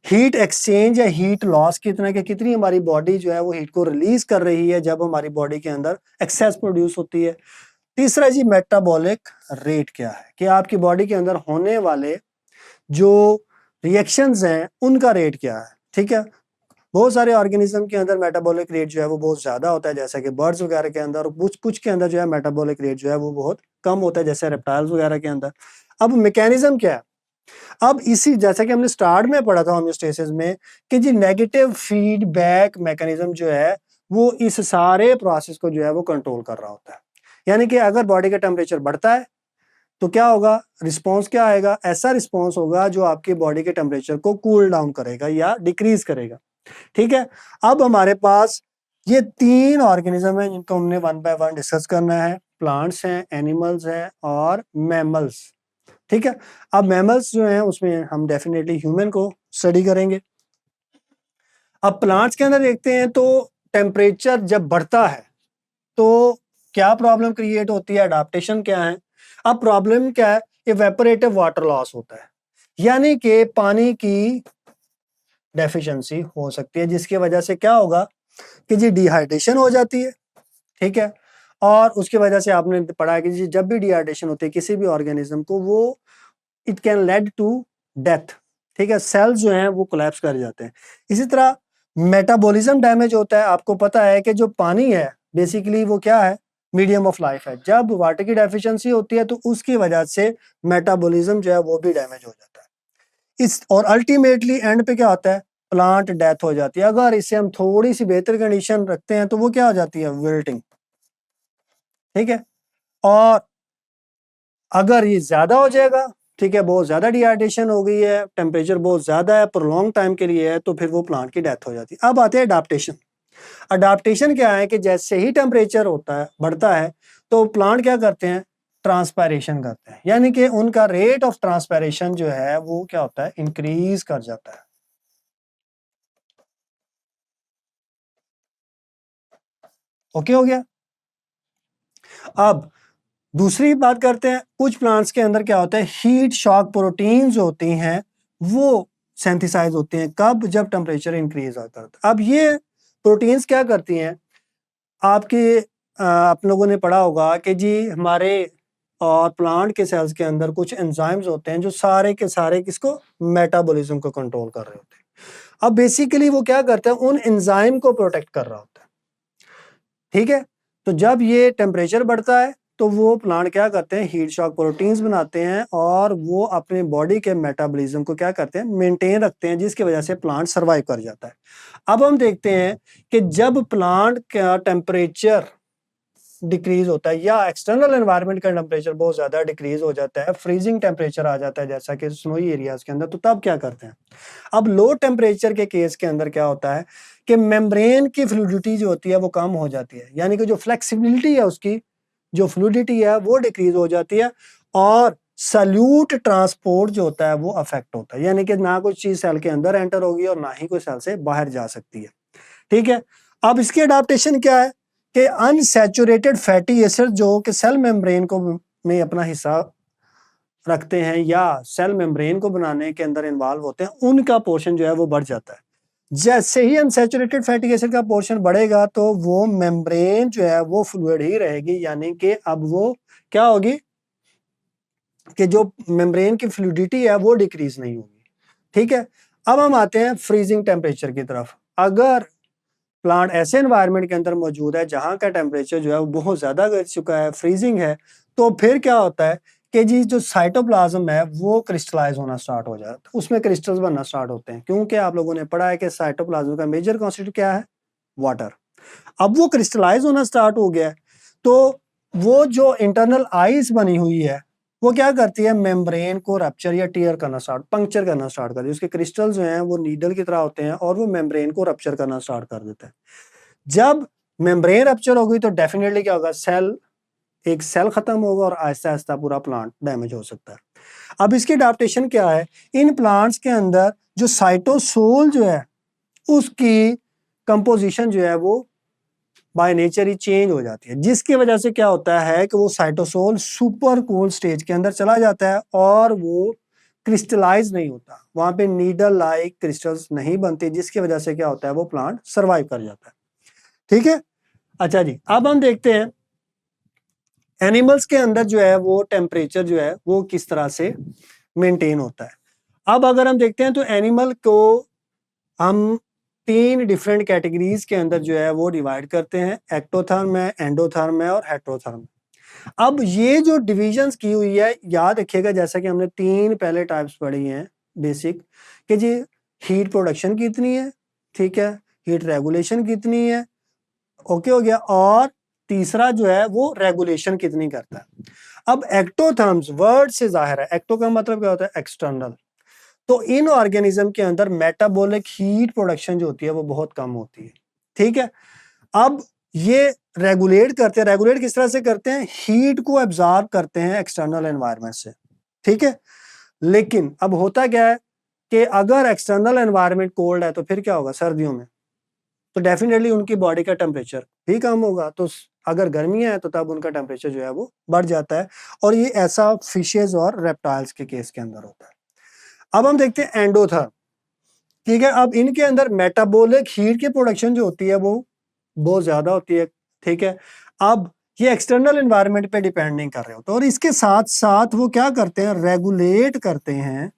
[SPEAKER 1] हीट एक्सचेंज या हीट लॉस कितना, कि कितनी हमारी बॉडी जो है वो हीट को रिलीज कर रही है जब हमारी बॉडी के अंदर एक्सेस प्रोड्यूस होती है। तीसरा जी मेटाबॉलिक रेट क्या है, कि आपकी बॉडी के अंदर होने वाले जो रिएक्शंस हैं उनका रेट क्या है, ठीक है। बहुत सारे ऑर्गेनिज्म के अंदर मेटाबॉलिक रेट जो है वो बहुत ज्यादा होता है, जैसा कि बर्ड्स वगैरह के अंदर, और कुछ कुछ के अंदर जो है मेटाबॉलिक रेट जो है वो बहुत कम होता है, जैसे रेप्टाइल्स वगैरह के अंदर। अब मैकेनिज्म क्या है, अब इसी जैसा कि हमने स्टार्ट में पढ़ा था होमियोस्टेसिस में, कि जी नेगेटिव फीडबैक मैकेनिज्म जो है वो इस सारे प्रोसेस को जो है वो कंट्रोल कर रहा होता है। यानी कि अगर बॉडी का टेम्परेचर बढ़ता है तो क्या होगा, रिस्पॉन्स क्या आएगा, ऐसा रिस्पॉन्स होगा जो आपकी बॉडी के टेम्परेचर को कूल डाउन करेगा या डिक्रीज करेगा, ठीक है। अब हमारे पास ये तीन ऑर्गेनिज्म हैं जिनको हमने वन बाय वन डिस्कस करना है। प्लांट्स हैं, एनिमल्स हैं और मैमल्स, ठीक है। अब मैमल्स जो हैं उसमें हम डेफिनेटली ह्यूमन को स्टडी करेंगे। अब प्लांट्स के अंदर देखते हैं तो टेम्परेचर जब बढ़ता है तो क्या प्रॉब्लम क्रिएट होती है, अडाप्टेशन क्या है। अब प्रॉब्लम क्या है, इवेपोरेटिव वाटर लॉस होता है, यानी कि पानी की डेफिशिएंसी हो सकती है, जिसकी वजह से क्या होगा कि जी डिहाइड्रेशन हो जाती है। ठीक है, और उसकी वजह से आपने पढ़ा है कि जी जब भी डिहाइड्रेशन होती है किसी भी ऑर्गेनिज्म को, वो it can lead to death. ठीक है, सेल्स जो हैं वो कोलैप्स कर जाते हैं। इसी तरह मेटाबॉलिज्म डैमेज होता है। आपको पता है कि जो पानी है बेसिकली वो क्या है, मीडियम ऑफ लाइफ है। जब वाटर की डेफिशिएंसी होती है तो उसकी वजह से मेटाबॉलिज्म जो है वो भी डैमेज हो जाता है। इस और अल्टीमेटली एंड पे क्या होता है, प्लांट डेथ हो जाती है। अगर इसे हम थोड़ी सी बेहतर कंडीशन रखते हैं तो वो क्या हो जाती है, विल्टिंग। ठीक है, और अगर ये ज्यादा हो जाएगा, ठीक है, बहुत ज्यादा डिहाइड्रेशन हो गई है, टेम्परेचर बहुत ज्यादा है, प्रोलॉन्ग टाइम के लिए है, तो फिर वो प्लांट की डेथ हो जाती है। अब आते हैं अडाप्टेशन। अडाप्टेशन क्या है कि जैसे ही टेम्परेचर होता है, बढ़ता है, तो प्लांट क्या करते हैं, ट्रांसपायरेशन करते हैं, यानी कि उनका रेट ऑफ ट्रांसपायरेशन जो है वो क्या होता है, इंक्रीज कर जाता है। ओके हो गया। अब दूसरी बात करते हैं, कुछ प्लांट्स के अंदर क्या होता है, हीट शॉक प्रोटीन्स होती हैं, वो सेंथिसाइज होती हैं कब, जब टेम्परेचर इंक्रीज होता है। अब ये प्रोटीन्स क्या करती हैं, आपके आप लोगों ने पढ़ा होगा कि जी हमारे और प्लांट के सेल्स के अंदर कुछ एंजाइम्स होते हैं जो सारे के सारे किसको, मेटाबॉलिज्म को कंट्रोल कर रहे होते हैं। अब बेसिकली वो क्या करते हैं, उन एंजाइम को प्रोटेक्ट कर रहा होता है। ठीक है, तो जब ये टेम्परेचर बढ़ता है तो वो प्लांट क्या करते हैं, हीट शॉक प्रोटीन्स बनाते हैं और वो अपने बॉडी के मेटाबॉलिज्म को क्या करते हैं, मेंटेन रखते हैं, जिसकी वजह से प्लांट सरवाइव कर जाता है। अब हम देखते हैं कि जब प्लांट का टेम्परेचर डिक्रीज होता है या एक्सटर्नल एनवायरनमेंट का टेम्परेचर बहुत ज्यादा डिक्रीज हो जाता है, फ्रीजिंग टेम्परेचर आ जाता है जैसा कि स्नोई एरियाज के अंदर, तो तब क्या करते हैं। अब लो टेम्परेचर के केस के अंदर क्या होता है कि मेम्ब्रेन की फ्लूइडिटी जो होती है वो कम हो जाती है, यानी कि जो फ्लेक्सिबिलिटी है उसकी, जो फ्लूइडिटी है वो डिक्रीज हो जाती है, और सल्यूट ट्रांसपोर्ट जो होता है वो अफेक्ट होता है, यानी कि ना कोई चीज सेल के अंदर एंटर होगी और ना ही कोई सेल से बाहर जा सकती है। ठीक है, अब इसकी अडाप्टेशन क्या है कि अनसैचुरेटेड फैटी एसिड जो कि सेल मेम्ब्रेन को में अपना हिस्सा रखते हैं या सेल मेम्ब्रेन को बनाने के अंदर इन्वॉल्व होते हैं, उनका पोर्शन जो है वो बढ़ जाता है। जैसे ही अनसैचुरेटेड फैटी एसिड का पोर्शन बढ़ेगा तो वो मेम्ब्रेन जो है वो फ्लूइड ही रहेगी, यानी कि अब वो क्या होगी कि जो मेम्ब्रेन की फ्लूइडिटी है वो डिक्रीज नहीं होगी। ठीक है, अब हम आते हैं फ्रीजिंग टेम्परेचर की तरफ। अगर प्लांट ऐसे एनवायरनमेंट के अंदर मौजूद है जहां का टेम्परेचर जो है वो बहुत ज्यादा गिर चुका है, फ्रीजिंग है, तो फिर क्या होता है कि जी जो साइटोप्लाज्म है वो क्रिस्टलाइज होना स्टार्ट हो जाता है, उसमें क्रिस्टल्स बनना स्टार्ट होते हैं, क्योंकि आप लोगों ने पढ़ा है कि साइटोप्लाज्म का मेजर कॉन्स्टिट्यूट क्या है, वाटर। अब वो क्रिस्टलाइज होना स्टार्ट हो गया है, तो वो जो इंटरनल आइस बनी हुई है वो क्या करती है, मेम्ब्रेन को रप्चर या टीयर करना स्टार्ट, पंक्चर करना स्टार्ट करती है। उसके क्रिस्टल जो हैं वो नीडल की तरह होते हैं और वो मेम्ब्रेन को रप्चर करना स्टार्ट कर देते हैं। जब मेम्ब्रेन रप्चर हो गई तो डेफिनेटली क्या होगा, सेल, एक सेल खत्म होगा और आहिस्ता आहिस्ता पूरा प्लांट डैमेज हो सकता है। अब इसकी अडाप्टेशन क्या है, इन प्लांट्स के अंदर जो साइटोसोल जो है उसकी कंपोजिशन जो है वो बाय नेचर ही चेंज हो जाती है, जिसकी वजह से क्या होता है कि वो साइटोसोल सुपर कोल्ड स्टेज के अंदर चला जाता है और वो क्रिस्टलाइज नहीं होता, वहां पे नीडल लाइक क्रिस्टल्स नहीं बनते, जिसकी वजह से क्या होता है, वो प्लांट सरवाइव कर जाता है। ठीक है, अच्छा जी, अब हम देखते हैं एनिमल्स के अंदर जो है वो टेम्परेचर जो है वो किस तरह से मेंटेन होता है। अब अगर हम देखते हैं तो एनिमल को हम तीन डिफरेंट कैटेगरीज के अंदर जो है वो डिवाइड करते हैं, एक्टोथर्म है, एंडोथर्म है और हेट्रोथर्म। अब ये जो डिविजन्स की हुई है, याद रखिएगा जैसा कि हमने तीन पहले टाइप्स पढ़ी हैं बेसिक, कि जी हीट प्रोडक्शन कितनी है, ठीक है, हीट रेगुलेशन कितनी है, ओके हो गया, और तीसरा जो है वो रेगुलेशन कितनी करता है। अब एक्टोथर्म्स वर्ड से जाहिर है, एक्टो का मतलब क्या होता है, एक्सटर्नल। तो इन ऑर्गेनिज्म के अंदर मेटाबॉलिक हीट प्रोडक्शन जो होती है वो बहुत कम होती है। ठीक है, अब ये रेगुलेट करते हैं, रेगुलेट किस तरह से करते हैं, हीट को एब्जॉर्ब करते हैं एक्सटर्नल एनवायरनमेंट से। ठीक है, लेकिन अब होता क्या है कि अगर एक्सटर्नल एनवायरनमेंट कोल्ड है तो फिर क्या होगा सर्दियों में, तो डेफिनेटली उनकी बॉडी का टेम्परेचर भी कम होगा। तो अगर गर्मियां है तो तब उनका टेम्परेचर जो है वो बढ़ जाता है। और ये ऐसा फिशेज और रेप्टाइल्स के केस के अंदर होता है। अब हम देखते हैं एंडोथर्म। ठीक है, अब इनके अंदर मेटाबॉलिक हीट की प्रोडक्शन जो होती है वो बहुत ज्यादा होती है। ठीक है, अब ये एक्सटर्नल एनवायरनमेंट पे डिपेंड नहीं कर रहे होते, और इसके साथ साथ वो क्या करते हैं, रेगुलेट करते हैं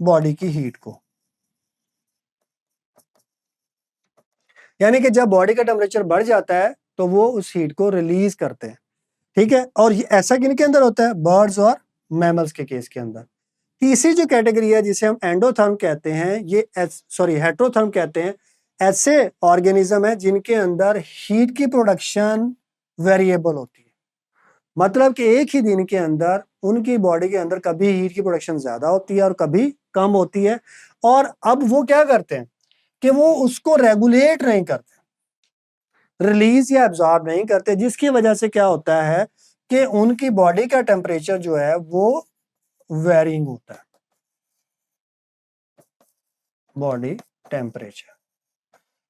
[SPEAKER 1] बॉडी की हीट को। यानी कि जब बॉडी का टेम्परेचर बढ़ जाता है तो वो उस हीट को रिलीज करते हैं। ठीक है, और ये ऐसा किनके अंदर होता है, बर्ड्स और मैमल्स के केस के अंदर। तीसरी जो कैटेगरी है जिसे हम एंडोथर्म कहते हैं, ये हेट्रोथर्म कहते हैं, ऐसे ऑर्गेनिज्म है जिनके अंदर हीट की प्रोडक्शन वेरिएबल होती है। मतलब कि एक ही दिन के अंदर उनकी बॉडी के अंदर कभी हीट की प्रोडक्शन ज्यादा होती है और कभी कम होती है। और अब वो क्या करते हैं कि वो उसको रेगुलेट नहीं करते, रिलीज या एब्जॉर्ब नहीं करते, जिसकी वजह से क्या होता है कि उनकी बॉडी का टेम्परेचर जो है वो वेरिंग होता है। बॉडी टेम्परेचर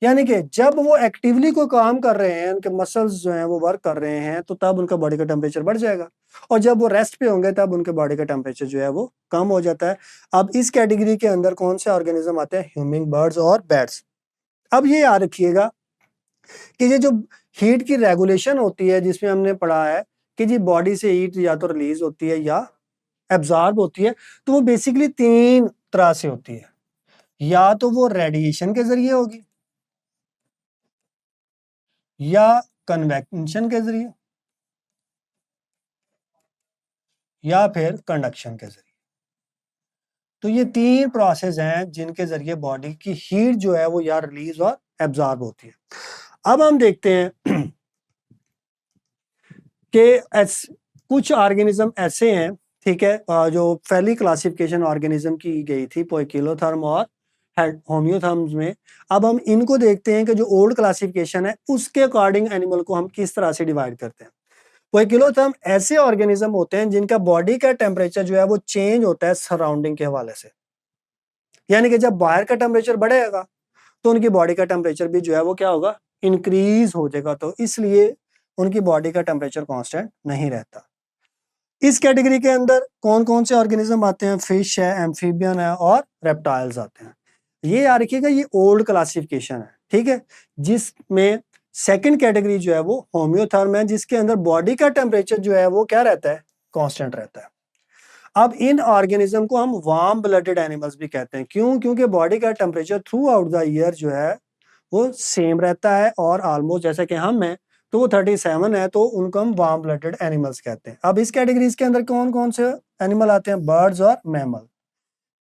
[SPEAKER 1] यानी कि जब वो एक्टिवली कोई काम कर रहे हैं, उनके मसल्स जो हैं वो वर्क कर रहे हैं, तो तब उनका बॉडी का टेम्परेचर बढ़ जाएगा। और जब वो रेस्ट पे होंगे तब उनके बॉडी का टेम्परेचर जो है वो कम हो जाता है। अब इस कैटेगरी के अंदर कौन से ऑर्गेनिज्म आते हैं, ह्यूमिंग बर्ड्स और बैट्स। अब ये याद रखिएगा कि ये जो हीट की रेगुलेशन होती है, जिसमें हमने पढ़ा है कि जी बॉडी से हीट या तो रिलीज होती है या एब्जॉर्ब होती है, तो वो बेसिकली तीन तरह से होती है। या तो वो रेडिएशन के जरिए होगी, या कन्वेक्शन के जरिए, या फिर कंडक्शन के जरिए। तो ये तीन प्रोसेस हैं जिनके जरिए बॉडी की हीट जो है वो या रिलीज और एब्जॉर्ब होती है। अब हम देखते हैं कि कुछ ऑर्गेनिज्म ऐसे हैं, ठीक है, जो पहली क्लासिफिकेशन ऑर्गेनिज्म की गई थी पोइकिलोथर्म और होम्योथर्म्स में। अब हम इनको देखते हैं कि जो ओल्ड क्लासिफिकेशन है उसके अकॉर्डिंग एनिमल को हम किस तरह से डिवाइड करते हैं। पोइकिलोथर्म ऐसे ऑर्गेनिज्म होते हैं जिनका बॉडी का टेम्परेचर जो है वो चेंज होता है सराउंडिंग के हवाले से। यानी कि जब बाहर का टेम्परेचर बढ़ेगा तो उनकी बॉडी का टेम्परेचर भी जो है वो क्या होगा, इंक्रीज हो जाएगा। तो इसलिए उनकी बॉडी का टेम्परेचर कांस्टेंट नहीं रहता। इस कैटेगरी के अंदर कौन कौन से ऑर्गेनिज्म आते हैं, फिश है, एम्फीबियन है और रेप्टाइल्स आते हैं। ये याद रखिएगा, ये ओल्ड क्लासिफिकेशन है। ठीक है, जिसमें सेकंड कैटेगरी जो है वो होम्योथर्म है, जिसके अंदर बॉडी का टेम्परेचर जो है वो क्या रहता है, कांस्टेंट रहता है। अब इन ऑर्गेनिज्म को हम वार्म ब्लडेड एनिमल्स भी कहते हैं। क्यों? क्योंकि बॉडी का temperature through out the year जो है वो सेम रहता है, और ऑलमोस्ट जैसे कि हम हैं तो वो 37 है, तो उनको हम वार्म ब्लडेड एनिमल्स कहते हैं। अब इस कैटेगरीज के अंदर कौन कौन से एनिमल आते हैं, बर्ड्स और मैमल।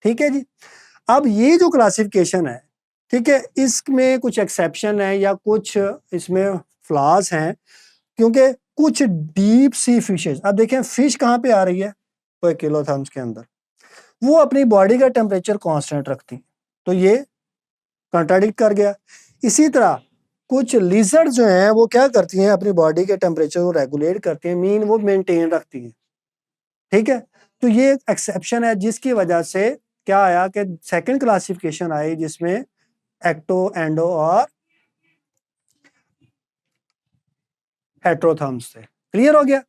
[SPEAKER 1] ठीक है जी, अब ये जो क्लासिफिकेशन है, ठीक है, इसमें कुछ एक्सेप्शन है या कुछ इसमें फ्लॉज हैं, क्योंकि कुछ डीप सी फिशेज, अब देखें फिश कहाँ पे आ रही है, पोइकिलोथर्म्स के अंदर, वो अपनी बॉडी का टेम्परेचर कांस्टेंट रखती है, तो ये कंट्राडिक्ट कर गया। इसी तरह कुछ लिजर्ड जो हैं वो क्या करती हैं, अपनी बॉडी के टेम्परेचर को रेगुलेट करती हैं, मीन वो मेंटेन रखती हैं। ठीक है, तो ये एक एक्सेप्शन है, जिसकी वजह से क्या आया कि सेकंड क्लासिफिकेशन आई, जिसमें एक्टो, एंडो और हेट्रोथर्म्स थे। क्लियर हो गया।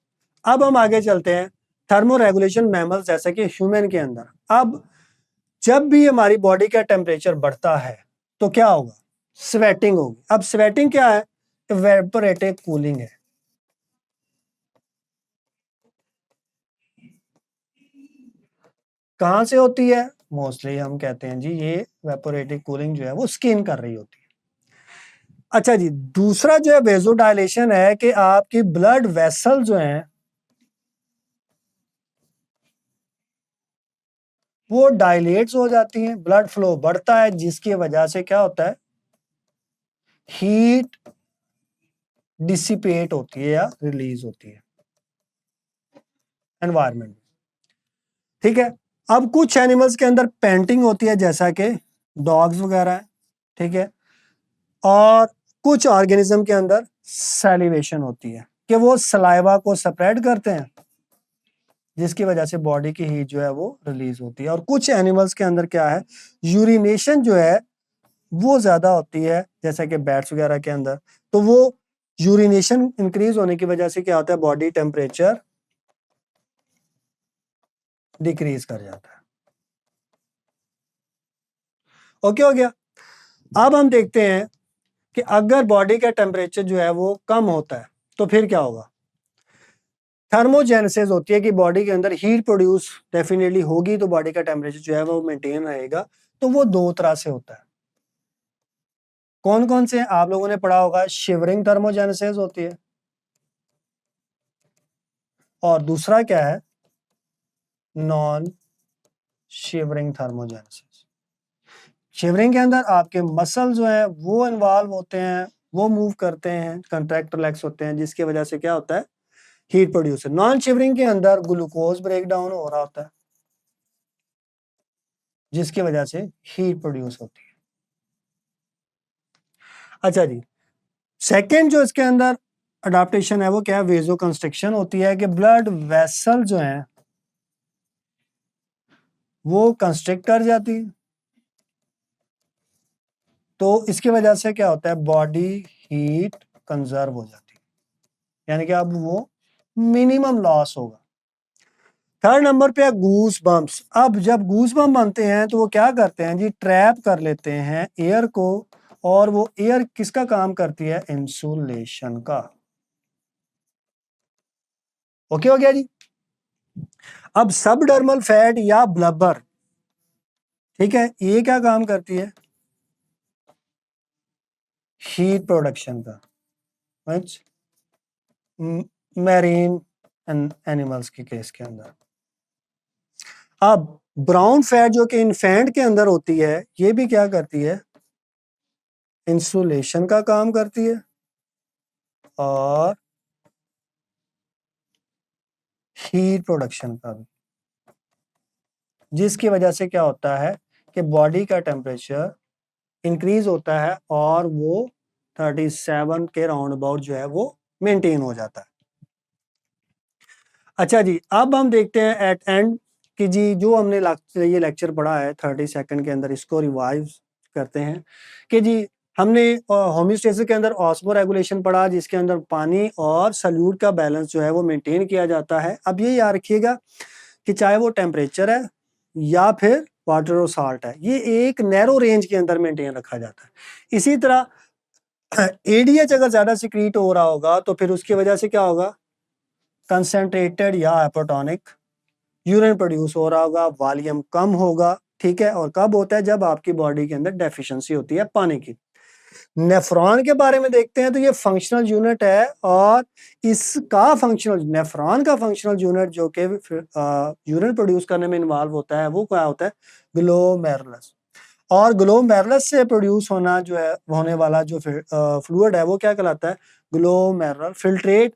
[SPEAKER 1] अब हम आगे चलते हैं थर्मो रेगुलेशन मैमल्स जैसे कि ह्यूमन के अंदर। अब जब भी हमारी बॉडी का टेम्परेचर बढ़ता है तो क्या होगा, स्वेटिंग होगी। अब स्वेटिंग क्या है, इवेपोरेटिव कूलिंग है। कहां से होती है, मोस्टली हम कहते हैं जी ये इवेपोरेटिव कूलिंग जो है वो स्किन कर रही होती है। अच्छा जी, दूसरा जो है वेजोडाइलेशन है, कि आपकी ब्लड वेसल जो है वो डायलेट्स हो जाती हैं, ब्लड फ्लो बढ़ता है, जिसकी वजह से क्या होता है, हीट डिसिपेट होती है या रिलीज होती है एनवायरमेंट। ठीक है, अब कुछ एनिमल्स के अंदर पेंटिंग होती है, जैसा कि डॉग्स वगैरह है। ठीक है, और कुछ ऑर्गेनिज्म के अंदर सैलिवेशन होती है, कि वो सलाइवा को स्प्रेड करते हैं जिसकी वजह से बॉडी की हीट जो है वो रिलीज होती है। और कुछ एनिमल्स के अंदर क्या है, यूरिनेशन जो है वो ज्यादा होती है, जैसा कि बैट्स वगैरह के अंदर। तो वो यूरिनेशन इंक्रीज होने की वजह से क्या होता है, बॉडी टेम्परेचर डिक्रीज कर जाता है। ओके हो गया। अब हम देखते हैं कि अगर बॉडी का टेम्परेचर जो है वो कम होता है तो फिर क्या होगा। थर्मोजेनेसिस होती है कि बॉडी के अंदर हीट प्रोड्यूस डेफिनेटली होगी, तो बॉडी का टेम्परेचर जो है वो मेंटेन रहेगा। तो वो दो तरह से होता है। कौन कौन से आप लोगों ने पढ़ा होगा, शिवरिंग थर्मोजेनेसिस होती है, और दूसरा क्या है, नॉन शिवरिंग थर्मोजेनेसिस। शिवरिंग के अंदर आपके मसल जो है वो इन्वॉल्व होते हैं, वो मूव करते हैं, कंट्रैक्ट रिलैक्स होते हैं, जिसकी वजह से क्या होता है, हीट प्रोड्यूस। नॉन शिवरिंग के अंदर ग्लूकोज ब्रेक डाउन हो रहा होता है, जिसकी वजह से हीट प्रोड्यूस होती है। अच्छा जी, सेकेंड जो इसके अंदर अडाप्टेशन है वो क्या है, वेजो कंस्ट्रिक्शन होती है कि ब्लड वेसल जो है वो कंस्ट्रिक्ट कर जाती है। तो इसकी वजह से क्या होता है, बॉडी हीट कंजर्व हो जाती है, यानी कि अब वो मिनिमम लॉस होगा। थर्ड नंबर पे है गूस बम्प्स। अब जब गूस बम्प बनते हैं तो वो क्या करते हैं जी, ट्रैप कर लेते हैं एयर को, और वो एयर किसका काम करती है, इंसुलेशन का। ओके हो गया जी। अब सबडर्मल फैट या ब्लबर, ठीक है, ये क्या काम करती है, हीट प्रोडक्शन का, मैरीन एनिमल्स के केस के अंदर। अब ब्राउन फैट जो कि इन्फेंट के अंदर होती है, ये भी क्या करती है, इंसुलेशन का काम करती है और हीट प्रोडक्शन का भी, जिसकी वजह से क्या होता है कि बॉडी का टेम्परेचर इंक्रीज होता है और वो 37 के राउंड अबाउट जो है वो मेंटेन हो जाता है। अच्छा जी, अब हम देखते हैं एट एंड कि जी जो हमने ये लेक्चर पढ़ा है 30 सेकंड के अंदर, इसको रिवाइव करते हैं कि जी हमने होम्योस्टेसिस के अंदर ऑस्मो रेगुलेशन पढ़ा, जिसके अंदर पानी और सल्यूट का बैलेंस जो है वो मेंटेन किया जाता है। अब ये याद रखिएगा कि चाहे वो टेम्परेचर है या फिर वाटर और साल्ट है, ये एक नैरो रेंज के अंदर मेंटेन रखा जाता है। इसी तरह एडीएच अगर ज्यादा सिक्रीट हो रहा होगा तो फिर उसकी वजह से क्या होगा, कंसेंट्रेटेड या हाइपोटोनिक यूरिन प्रोड्यूस हो रहा होगा, वॉल्यूम कम होगा, ठीक है। और कब होता है, जब आपकी बॉडी के अंदर डेफिशिएंसी होती है पानी की। नेफ्रॉन के बारे में देखते हैं तो ये फंक्शनल यूनिट है, और इसका फंक्शनल नेफ्रॉन का फंक्शनल यूनिट जो कि यूरिन प्रोड्यूस करने में इन्वॉल्व होता है, वो क्या होता है, ग्लोमेरुलस। और ग्लोमेरुलस से प्रोड्यूस होना जो है, होने वाला जो फ्लूइड है वो क्या कहलाता है, ग्लोमेरुलर फिल्ट्रेट।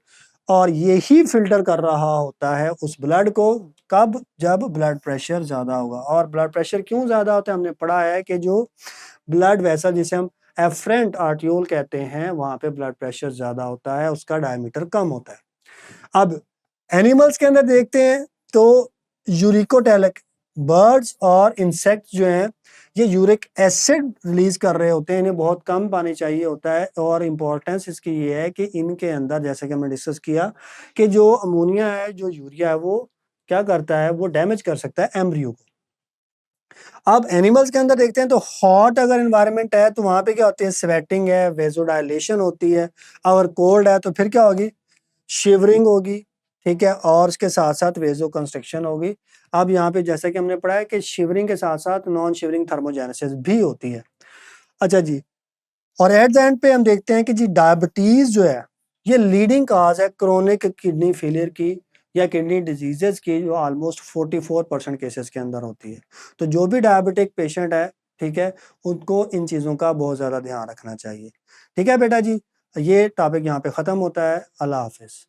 [SPEAKER 1] और यही फिल्टर कर रहा होता है उस ब्लड को, कब, जब ब्लड प्रेशर ज्यादा होगा। और ब्लड प्रेशर क्यों ज्यादा होता है, हमने पढ़ा है कि जो ब्लड वेसल जिसे हम एफरेंट आर्टियोल कहते हैं, वहां पे ब्लड प्रेशर ज्यादा होता है, उसका डायमीटर कम होता है। अब एनिमल्स के अंदर देखते हैं तो यूरिकोटेलिक, बर्ड्स और इंसेक्ट जो हैं ये यूरिक एसिड रिलीज कर रहे होते हैं, इन्हें बहुत कम पानी चाहिए होता है। और इम्पोर्टेंस इसकी ये है कि इनके अंदर, जैसे कि हमने डिस्कस किया, कि जो अमोनिया है, जो यूरिया है, वो क्या करता है, वो डैमेज कर सकता है एम्ब्रियो को। अब एनिमल्स के अंदर देखते हैं तो हॉट अगर एनवायरनमेंट है तो वहां पे क्या होती है, स्वेटिंग है, वेजोडाइलेशन होती है। अगर कोल्ड है तो फिर क्या होगी, शिवरिंग होगी, ठीक है, और इसके साथ साथ वेजो कंस्ट्रिक्शन होगी। अब यहाँ पे जैसा कि हमने पढ़ा है कि शिवरिंग के साथ साथ नॉन शिवरिंग थर्मोजेनेसिस भी होती है। अच्छा जी, और एट द एंड पे हम देखते हैं कि जी डायबिटीज जो है ये लीडिंग काज है क्रोनिक किडनी फेलियर की या किडनी डिजीजेस की, जो ऑलमोस्ट 44% केसेस के अंदर होती है। तो जो भी डायबिटिक पेशेंट है, ठीक है, उनको इन चीज़ों का बहुत ज़्यादा ध्यान रखना चाहिए। ठीक है बेटा जी, ये टॉपिक यहाँ पे ख़त्म होता है। अल्लाह हाफिज़।